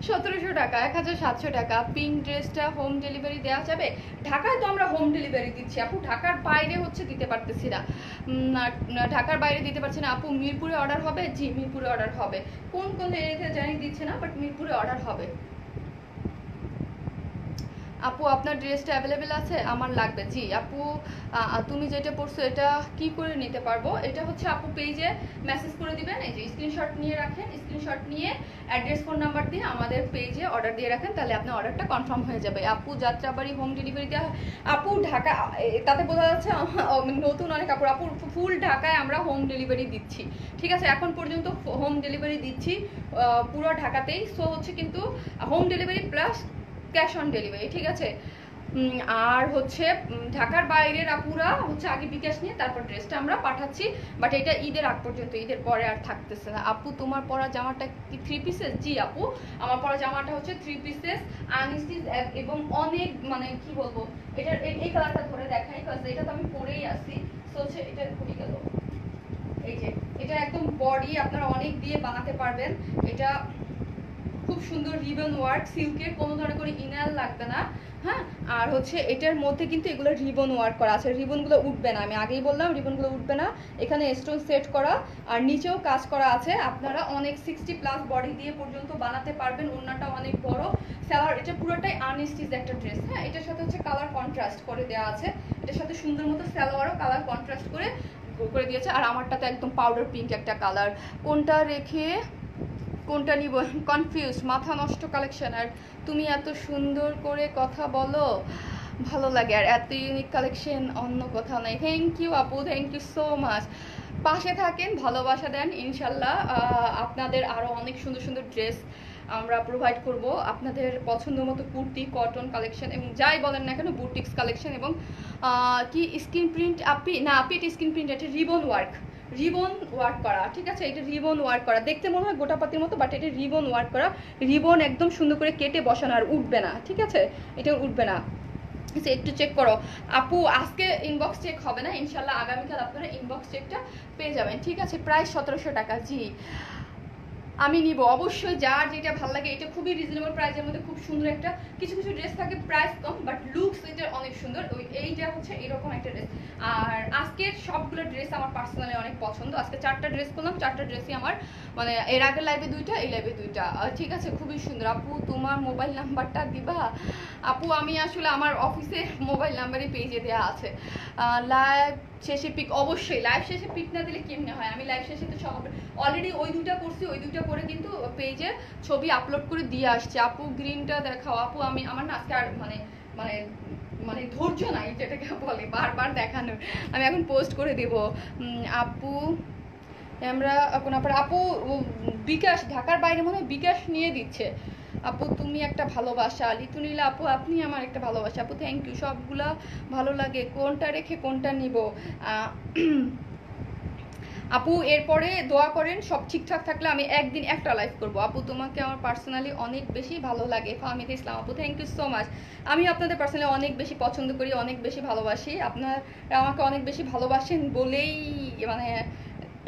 1700 টাকা, 1700 টাকা। পিঙ্ক ড্রেসটা হোম ডেলিভারি দেওয়া যাবে? ঢাকায় তো আমরা হোম ডেলিভারি দিচ্ছি আপু, ঢাকার বাইরে হচ্ছে দিতে পারতেছি না, ঢাকার বাইরে দিতে পারছি না। আপু মিরপুরে অর্ডার হবে? জি মিরপুরে অর্ডার হবে, কোন কোন এরিয়াতে জানি দিচ্ছে না, বাট মিরপুরে অর্ডার হবে। আপু আপনার ড্রেসটা অ্যাভেলেবেল আছে? আমার লাগবে। জি আপু তুমি যেটা পরছো এটা কি করে নিতে পারবো? এটা হচ্ছে আপু পেজে মেসেজ করে দিবেন, এই যে স্ক্রিনশট নিয়ে রাখেন, স্ক্রিনশট নিয়ে অ্যাড্রেস ফোন নাম্বার দিয়ে আমাদের পেজে অর্ডার দিয়ে রাখেন, তাহলে আপনার অর্ডারটা কনফার্ম হয়ে যাবে। আপু যাত্রাবাড়ি হোম ডেলিভারি দেওয়া? আপু ঢাকা, তাতে বোঝা যাচ্ছে নতুন অনেক কাপড়। আপু ফুল ঢাকায় আমরা হোম ডেলিভারি দিচ্ছি, ঠিক আছে? এখন পর্যন্ত হোম ডেলিভারি দিচ্ছি পুরো ঢাকাতেই। সো হচ্ছে কিন্তু home delivery plus cash on delivery, ঠিক আছে? আর হচ্ছে ঢাকার বাইরের আপুরা হচ্ছে আগে বিকাশ নিয়ে তারপর ড্রেসটা আমরা পাঠাচ্ছি, বাট এটা ঈদের আগ পর্যন্ত, ঈদের পরে আর থাকতেছে না। আপু তোমার পরা জামাটা কি 3 পিসেস? জি আপু আমার পরা জামাটা হচ্ছে 3 পিসেস আনস্টিচ, এবং অনেক মানে কি বলবো, এটার এই কালারটা ধরে দেখাই, কারণ এটা তো আমি পরেই আসি। সো হচ্ছে এটা ঘুরে গেল, এই যে এটা একদম বডি আপনারা অনেক দিয়ে বানাতে পারবেন। এটা খুব সুন্দর রিবন ওয়ার্ক, সিল্কের, কোনো ধরনের করে ইনার লাগবে না, হ্যাঁ। আর হচ্ছে এটার মধ্যে কিন্তু এগুলো রিবন ওয়ার্ক করা আছে, রিবনগুলো উঠবে না, আমি আগেই বললাম রিবনগুলো উঠবে না। এখানে স্টোন সেট করা আর নিচেও কাজ করা আছে, আপনারা অনেক 60+ বডি দিয়ে পর্যন্ত বানাতে পারবেন। ওড়নাটা অনেক বড়, সালোয়ার এটা পুরোটাই আনস্টিচ একটা ড্রেস, হ্যাঁ। এটার সাথে হচ্ছে কালার কন্ট্রাস্ট করে দেওয়া আছে, এটার সাথে সুন্দর মতো সালোয়ারও কালার কন্ট্রাস্ট করে দিয়েছে। আর আমারটা তো একদম পাউডার পিঙ্ক একটা কালার, কোনটা রেখে কোনটা নিব কনফিউজ, মাথা নষ্ট কালেকশন। আর তুমি এত সুন্দর করে কথা বলো, ভালো লাগে, আর এত ইউনিক কালেকশন অন্য কোথাও নাই। থ্যাংক ইউ আপু, থ্যাংক ইউ সো মাচ। পাশে থাকেন, ভালোবাসা দেন, ইনশাল্লাহ আপনাদের আরও অনেক সুন্দর সুন্দর ড্রেস আমরা প্রোভাইড করব, আপনাদের পছন্দ মতো কুর্তি, কটন কালেকশন এবং যাই বলেন না কেন, বুটিক্স কালেকশন এবং কি স্ক্রিন প্রিন্ট আপি না, আপি এটা স্ক্রিন প্রিন্ট, এটা রিবন ওয়ার্ক করা, ঠিক আছে? এটা রিবন ওয়ার্ক করা, দেখতে মনে হয় গোটাপাতির মতো, বাট এটা রিবন ওয়ার্ক করা, রিবন একদম সুন্দর করে কেটে বসানো, আর উঠবে না, ঠিক আছে? এটা উঠবে না, একটু চেক করো আপু। আজকে ইনবক্স চেক হবে না, ইনশাল্লাহ আগামীকাল আপনারা ইনবক্স চেকটা পেয়ে যাবেন, ঠিক আছে? প্রাইস 1700 টাকা। জি আমি নিব অবশ্যই, যার যেটা ভালো লাগে। এটা খুবই রিজনেবল প্রাইসের মধ্যে খুব সুন্দর একটা, কিছু কিছু ড্রেস থাকে প্রাইস কম বাট লুকস এটা অনেক সুন্দর, এইটা হচ্ছে এরকম একটা ড্রেস। আর আজকের সবগুলো ড্রেস আমার পার্সোনালি অনেক পছন্দ। আজকে 4টা ড্রেস করলাম, 4টা ড্রেসই আমার মানে এর আগের লাইভে 2টা, এই লাইভে 2টা, ঠিক আছে? খুবই সুন্দর। আপু তোমার মোবাইল নাম্বারটা দিবা? আপু আমি আসলে আমার অফিসে মোবাইল নাম্বারই পেজে দেওয়া আছে। লাইভ শেষে পিক, অবশ্যই লাইভ শেষে পিক না দিলে কেমনে হয়? আমি লাইভ শেষে তো সব অলরেডি ওই 2টা করছি, ওই 2টা করে কিন্তু পেজে ছবি আপলোড করে দিয়ে আসছে। আপু গ্রিনটা দেখাও। আপু আমার না আজকে আর মানে মানে মানে ধৈর্য নাই যেটাকে বলে বারবার দেখানোর। আমি এখন পোস্ট করে দেব। আপু আমরা এখন আপু বিকাশ ঢাকার বাইরে মনে হয় বিকাশ নিয়ে দিচ্ছে। আপু তুমি একটা ভালোবাসা, লিতুনিলা আপু আপনি আমার একটা ভালোবাসা। আপু থ্যাংক ইউ, সবগুলা ভালো লাগে, কোনটা রেখে কোনটা নিব। আপু এরপরে দোয়া করেন সব ঠিকঠাক থাকলে আমি একদিন একটা লাইভ করব। আপু তোমাকে আমার পার্সোনালি অনেক বেশি ভালো লাগে। ফাহমিদা ইসলাম আপু থ্যাংক ইউ সো মাচ। আমি আপনাদের পার্সোনালি অনেক বেশি পছন্দ করি, অনেক বেশি ভালোবাসি। আপনারা আমাকে অনেক বেশি ভালোবাসেন বলেই মানে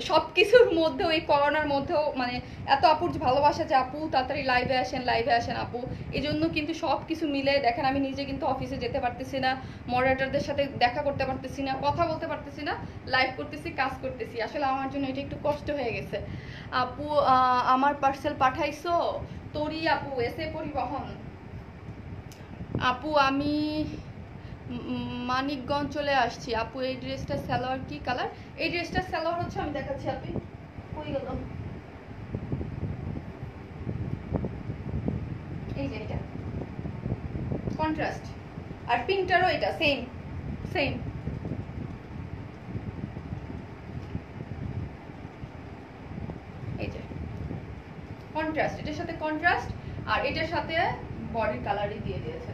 সব কিছুর মধ্যেও, এই করোনার মধ্যেও মানে এত আপুর ভালোবাসা যে আপু তাড়াতাড়ি লাইভে আসেন আপু। এই জন্য কিন্তু সব কিছু মিলে দেখেন আমি নিজে কিন্তু অফিসে যেতে পারতেছি না, মডারেটরদের সাথে দেখা করতে পারতেছি না, কথা বলতে পারতেছি না, লাইভ করতেছি, কাজ করতেছি। আসলে আমার জন্য এটা একটু কষ্ট হয়ে গেছে। আপু আমার পার্সেল পাঠাইছো? তোরি আপু, এসে পরিবহন। আপু আমি মানিকগঞ্জ চলে আসছি। আপু এই ড্রেসটা সালোয়ার কি কালার? এই ড্রেসটা সালোয়ার হচ্ছে, আমি দেখাচ্ছি। আপনি কই গেল? এই যে এটা কন্ট্রাস্ট, আর পিঙ্কটারও এটা সেম সেম। এই যে কন্ট্রাস্ট, এটার সাথে কন্ট্রাস্ট, আর এটার সাথে বডির কালারই দিয়ে দিয়েছে।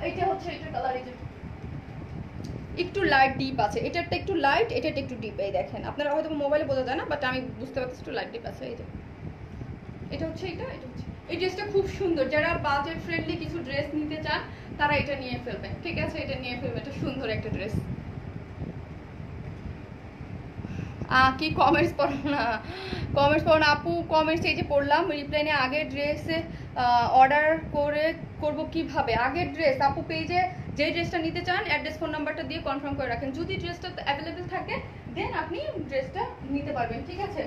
এইটা হচ্ছে এটার কালার। এই যে একটু লাইট ডিপ আছে, এটারটা একটু লাইট, এটারটা একটু ডিপ। এই দেখেন আপনারা হয়তো মোবাইলে বোঝা যায় না, বাট আমি বুঝতে পারতেছি একটু লাইট ডিপ আছে। এই যে এটা হচ্ছে এটা হচ্ছে এই ড্রেসটা খুব সুন্দর। যারা বাজেট ফ্রেন্ডলি কিছু ড্রেস নিতে চান তারা এটা নিয়ে ফেলবেন, ঠিক আছে? এটা নিয়ে ফেলবেন, এটা সুন্দর একটা ড্রেস। কি কমেন্টস পড়ো না, কমেন্টস পড়ো না আপু। কমেন্টস এই যে পড়লাম, রিপ্লাই নিয়ে আগের ড্রেসে অর্ডার করব কিভাবে? আগের ড্রেস আপু পেজে যে ড্রেসটা নিতে চান অ্যাড্রেস ফোন নাম্বারটা দিয়ে কনফার্ম করে রাখেন। যদি ড্রেসটা অ্যাভেলেবেল থাকে দেন আপনি ড্রেসটা নিতে পারবেন, ঠিক আছে?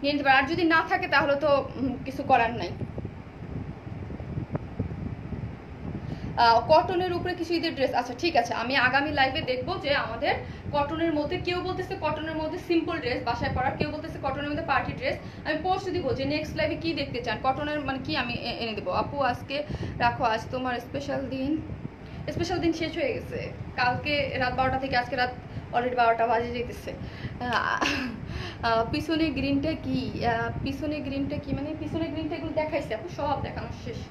নিয়ে নিতে পারেন। আর যদি না থাকে তাহলে তো কিছু করার নাই। কটনের উপরে কিছু ঈদের ড্রেস, আচ্ছা ঠিক আছে, আমি আগামী লাইভে দেখবো যে আমাদের কটনের মধ্যে, কেউ বলতেছে কটনের মধ্যে সিম্পল ড্রেস বাসায় পরার, কেউ বলতেছে কটনের মধ্যে পার্টি ড্রেস। আমি পোস্ট দিব যে নেক্সট লাইভে কি দেখতে চান, কটনের মানে কি আমি এনে দেবো। আপু আজকে রাখো, আজ তোমার স্পেশাল দিন। স্পেশাল দিন শেষ হয়ে গেছে কালকে রাত 12টা থেকে, আজকে রাত অলরেডি 12টা বাজে যেতেছে। পিছনে গ্রিনটা কি? পিছনে গ্রিনটা কি মানে পিছনে গ্রিনটা এগুলো দেখাইছে আপু, সব দেখানো শেষ।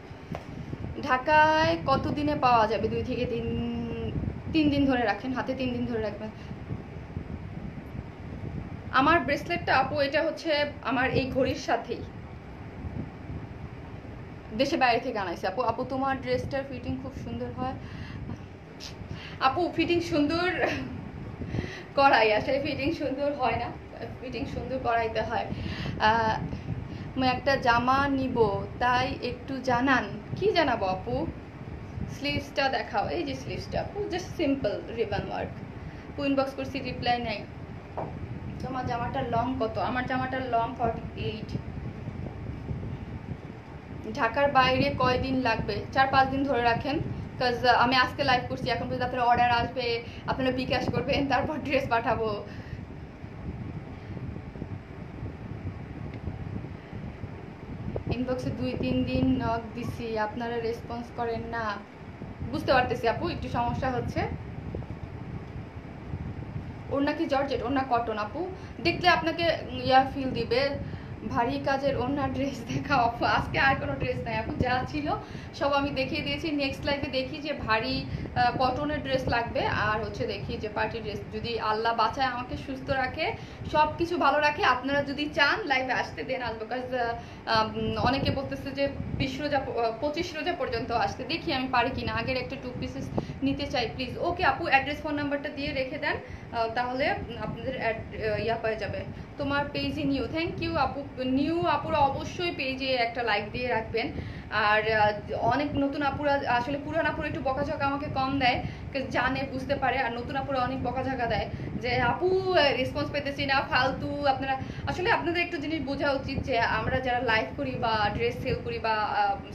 ঢাকায় কতদিনে পাওয়া যাবে? 2 থেকে 3 দিন ধরে রাখেন হাতে, 3 দিন ধরে রাখবেন। আমার ব্রেসলেটটা আপু এটা হচ্ছে আমার এই ঘড়ির সাথেই দেশে বাইরে থেকে আনাইছে। আপু আপু তোমার ড্রেসটার ফিটিং খুব সুন্দর হয়। আপু ফিটিং সুন্দর করাই, আসলে ফিটিং সুন্দর হয় না, ফিটিং সুন্দর করাইতে হয়। আমি একটা জামা নিব, তাই একটু জানান। কি জানাবো আপু? স্লিভসটা দেখাও। এই যে স্লিভসটা আপু, just simple ribbon work. Inbox করছি, রিপ্লাই নাই। তোমার জামাটার লং কত? আমার জামাটার লং 48। ঢাকার বাইরে কয়দিন লাগবে? 4-5 দিন ধরে রাখেন, বিকজ আমি আজকে লাইভ করছি, এখন পর্যন্ত আপনার অর্ডার আসবে, আপনারা বিকাশ করবেন, তারপর ড্রেস পাঠাবো। ইনবক্সে 2-3 দিন নক দিছি, আপনারা রেসপন্স করেন না। বুঝতে পারতেছি আপু, একটু সমস্যা হচ্ছে। ওর নাকি জর্জেট, ওর না কটন আপু, দেখলে আপনাকে ইয়া ফিল দিবে। ভারী কাজের ওনার ড্রেস দেখাও আপু। আজকে আর কোনো ড্রেস নাই আপু, যা ছিল সব আমি দেখিয়ে দিয়েছি। নেক্সট লাইভে দেখি যে ভারী কটনের ড্রেস লাগবে, আর হচ্ছে দেখি যে পার্টি ড্রেস, যদি আল্লাহ বাঁচায় আমাকে সুস্থ রাখে, সব কিছু ভালো রাখে, আপনারা যদি চান লাইভে আসতে দেন আসবো। বিকজ অনেকে বলতেছে যে 20 রোজা 25 রোজা পর্যন্ত আসতে, দেখি আমি পারি কিনা। আগের একটা 2 পিসেস নিতে চাই প্লিজ। ওকে আপু, অ্যাড্রেস ফোন নাম্বারটা দিয়ে রেখে দেন, তাহলে আপনাদের ইয়া পেয়ে যাবে। তোমার পেজে নিউ, থ্যাংক ইউ আপু। নিউ আপুরা অবশ্যই পেজে একটা লাইক দিয়ে রাখবেন। আর অনেক নতুন আপুরা, আসলে পুরান আপুরা একটু বকাঝকা আমাকে কম দেয়, জানে বুঝতে পারে, আর নতুন আপুরা অনেক বকাঝকা দেয় যে আপু রেসপন্স পেতেছি না, ফালতু। আপনারা আসলে আপনাদের একটু জিনিস বোঝা উচিত যে আমরা যারা লাইভ করি বা ড্রেস সেল করি বা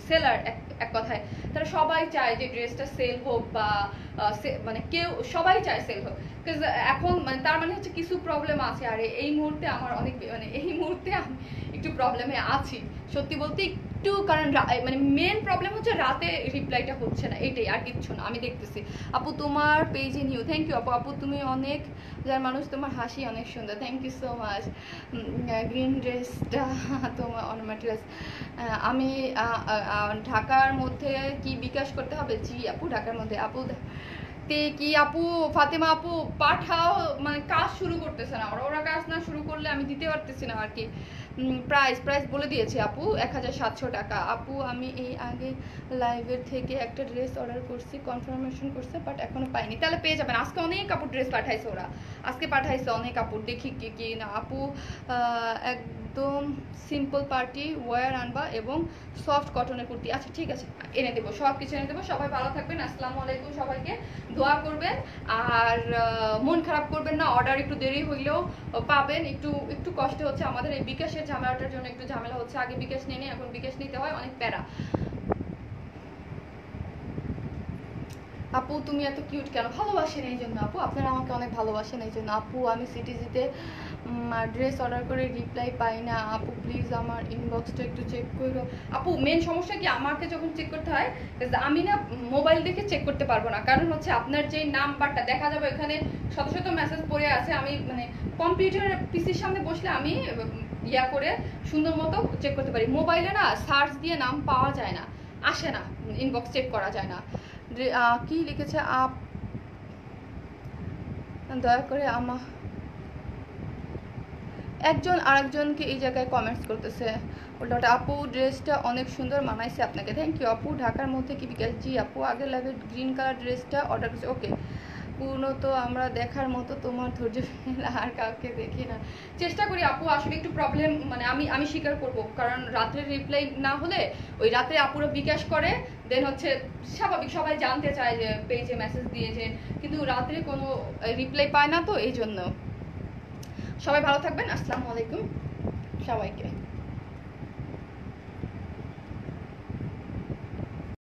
সেলার, এক কথায় তারা সবাই চায় যে ড্রেসটা সেল হোক, বা মানে কেউ সবাই চায় সেল হোক। এখন মানে তার মানে হচ্ছে কিছু প্রবলেম আছে, আর এই মুহূর্তে আমার অনেক মানে এই মুহূর্তে আমি একটু প্রবলেমে আছি। সত্যি বলতে একটু, কারণ মানে মেন প্রবলেম হচ্ছে রাতে রিপ্লাইটা হচ্ছে না, এটাই, আর কিচ্ছু না। আমি দেখতেছি আপু তোমার পেজে নিউ, থ্যাংক ইউ আপু। আপু তুমি অনেক যার মানুষ, তোমার হাসি অনেক সুন্দর, thank you so much. Green ড্রেসটা তোমার অনমা ড্রেস। আমি ঢাকার মধ্যে কি বিকাশ করতে হবে? জি আপু ঢাকার মধ্যে। আপু তে কি আপু ফাতেমা আপু পাঠাও, মানে কাজ শুরু করতেছে না ওরা, ওরা কাজ না শুরু করলে আমি দিতে পারতেছি না আর কি। প্রাইস বলে দিয়েছি আপু 1700 টাকা। আপু আমি এই আগে লাইভের থেকে একটা ড্রেস অর্ডার করছি, কনফার্মেশন করছে বাট এখনো পাইনি। তাহলে পেয়ে যাবেন, আজকে অনেক কাপড় ড্রেস পাঠাইছে ওরা, আজকে পাঠাইছে অনেক কাপড়, দেখি কি কি না। আপু একদম সিম্পল পার্টি ওয়্যার আনবা এবং সফট কটনের কুর্তি। আচ্ছা ঠিক আছে, এনে দেবো, সব কিছু এনে দেবো। সবাই ভালো থাকবেন, আসসালামু আলাইকুম। সবাইকে দোয়া করবেন আর মন খারাপ করবেন না, অর্ডার একটু দেরি হইলেও পাবেন। একটু কষ্ট হচ্ছে আমাদের এই বিকাশের ঝামেলাটার জন্য, একটু ঝামেলা হচ্ছে। আগে বিকাশ নিয়ে এখন বিকাশ নিতে হয়, অনেক প্যারা। আপু তুমি এত কিউট কেন? ভালোবাসেন এই জন্য আপু, আপনারা আমাকে অনেক ভালোবাসেন এই জন্য। আপু আমি সিটিজিতে ড্রেস অর্ডার করে রিপ্লাই পাই না আপু, প্লিজ আমার ইনবক্সটা একটু চেক করো। আপু মেন সমস্যা কি, আমাকে যখন চেক করতে হয় আমি না মোবাইল দেখে চেক করতে পারবো না, কারণ হচ্ছে আপনার যে নাম্বারটা দেখা যাবে এখানে শত শত মেসেজ পড়ে আছে। আমি মানে কম্পিউটার পিসির সামনে বসলে আমি ইয়া করে সুন্দর মতো চেক করতে পারি। মোবাইলে না সার্চ দিয়ে নাম পাওয়া যায় না, আসে না, ইনবক্স চেক করা যায় না। কি লিখেছে আপ, দয়া করে একজন আরেকজনকে এই জায়গায় কমেন্টস করতেছে উল্টা। আপু ড্রেসটা অনেক সুন্দর মানাইছে আপনাকে, থ্যাংক ইউ আপু। ঢাকার মধ্যে কি বিকাশ? জি আপু আগের লাইভে গ্রিন কালার ড্রেসটা অর্ডার করছে, ওকে। পূর্ণ তো আমরা দেখার মতো তোমার ধৈর্য আর কাউকে দেখি না। চেষ্টা করি আপু, আসলে একটু প্রবলেম, মানে আমি স্বীকার করব, কারণ রাত্রে রিপ্লাই না হলে ওই রাত্রে আপুরা বিকাশ করে, দেন হচ্ছে স্বাভাবিক সবাই জানতে চায় যে পেজে মেসেজ দিয়েছে, কিন্তু রাত্রে কোনো রিপ্লাই পায় না, তো এই জন্য। সবাই ভালো থাকবেন, আসসালামু আলাইকুম সবাইকে।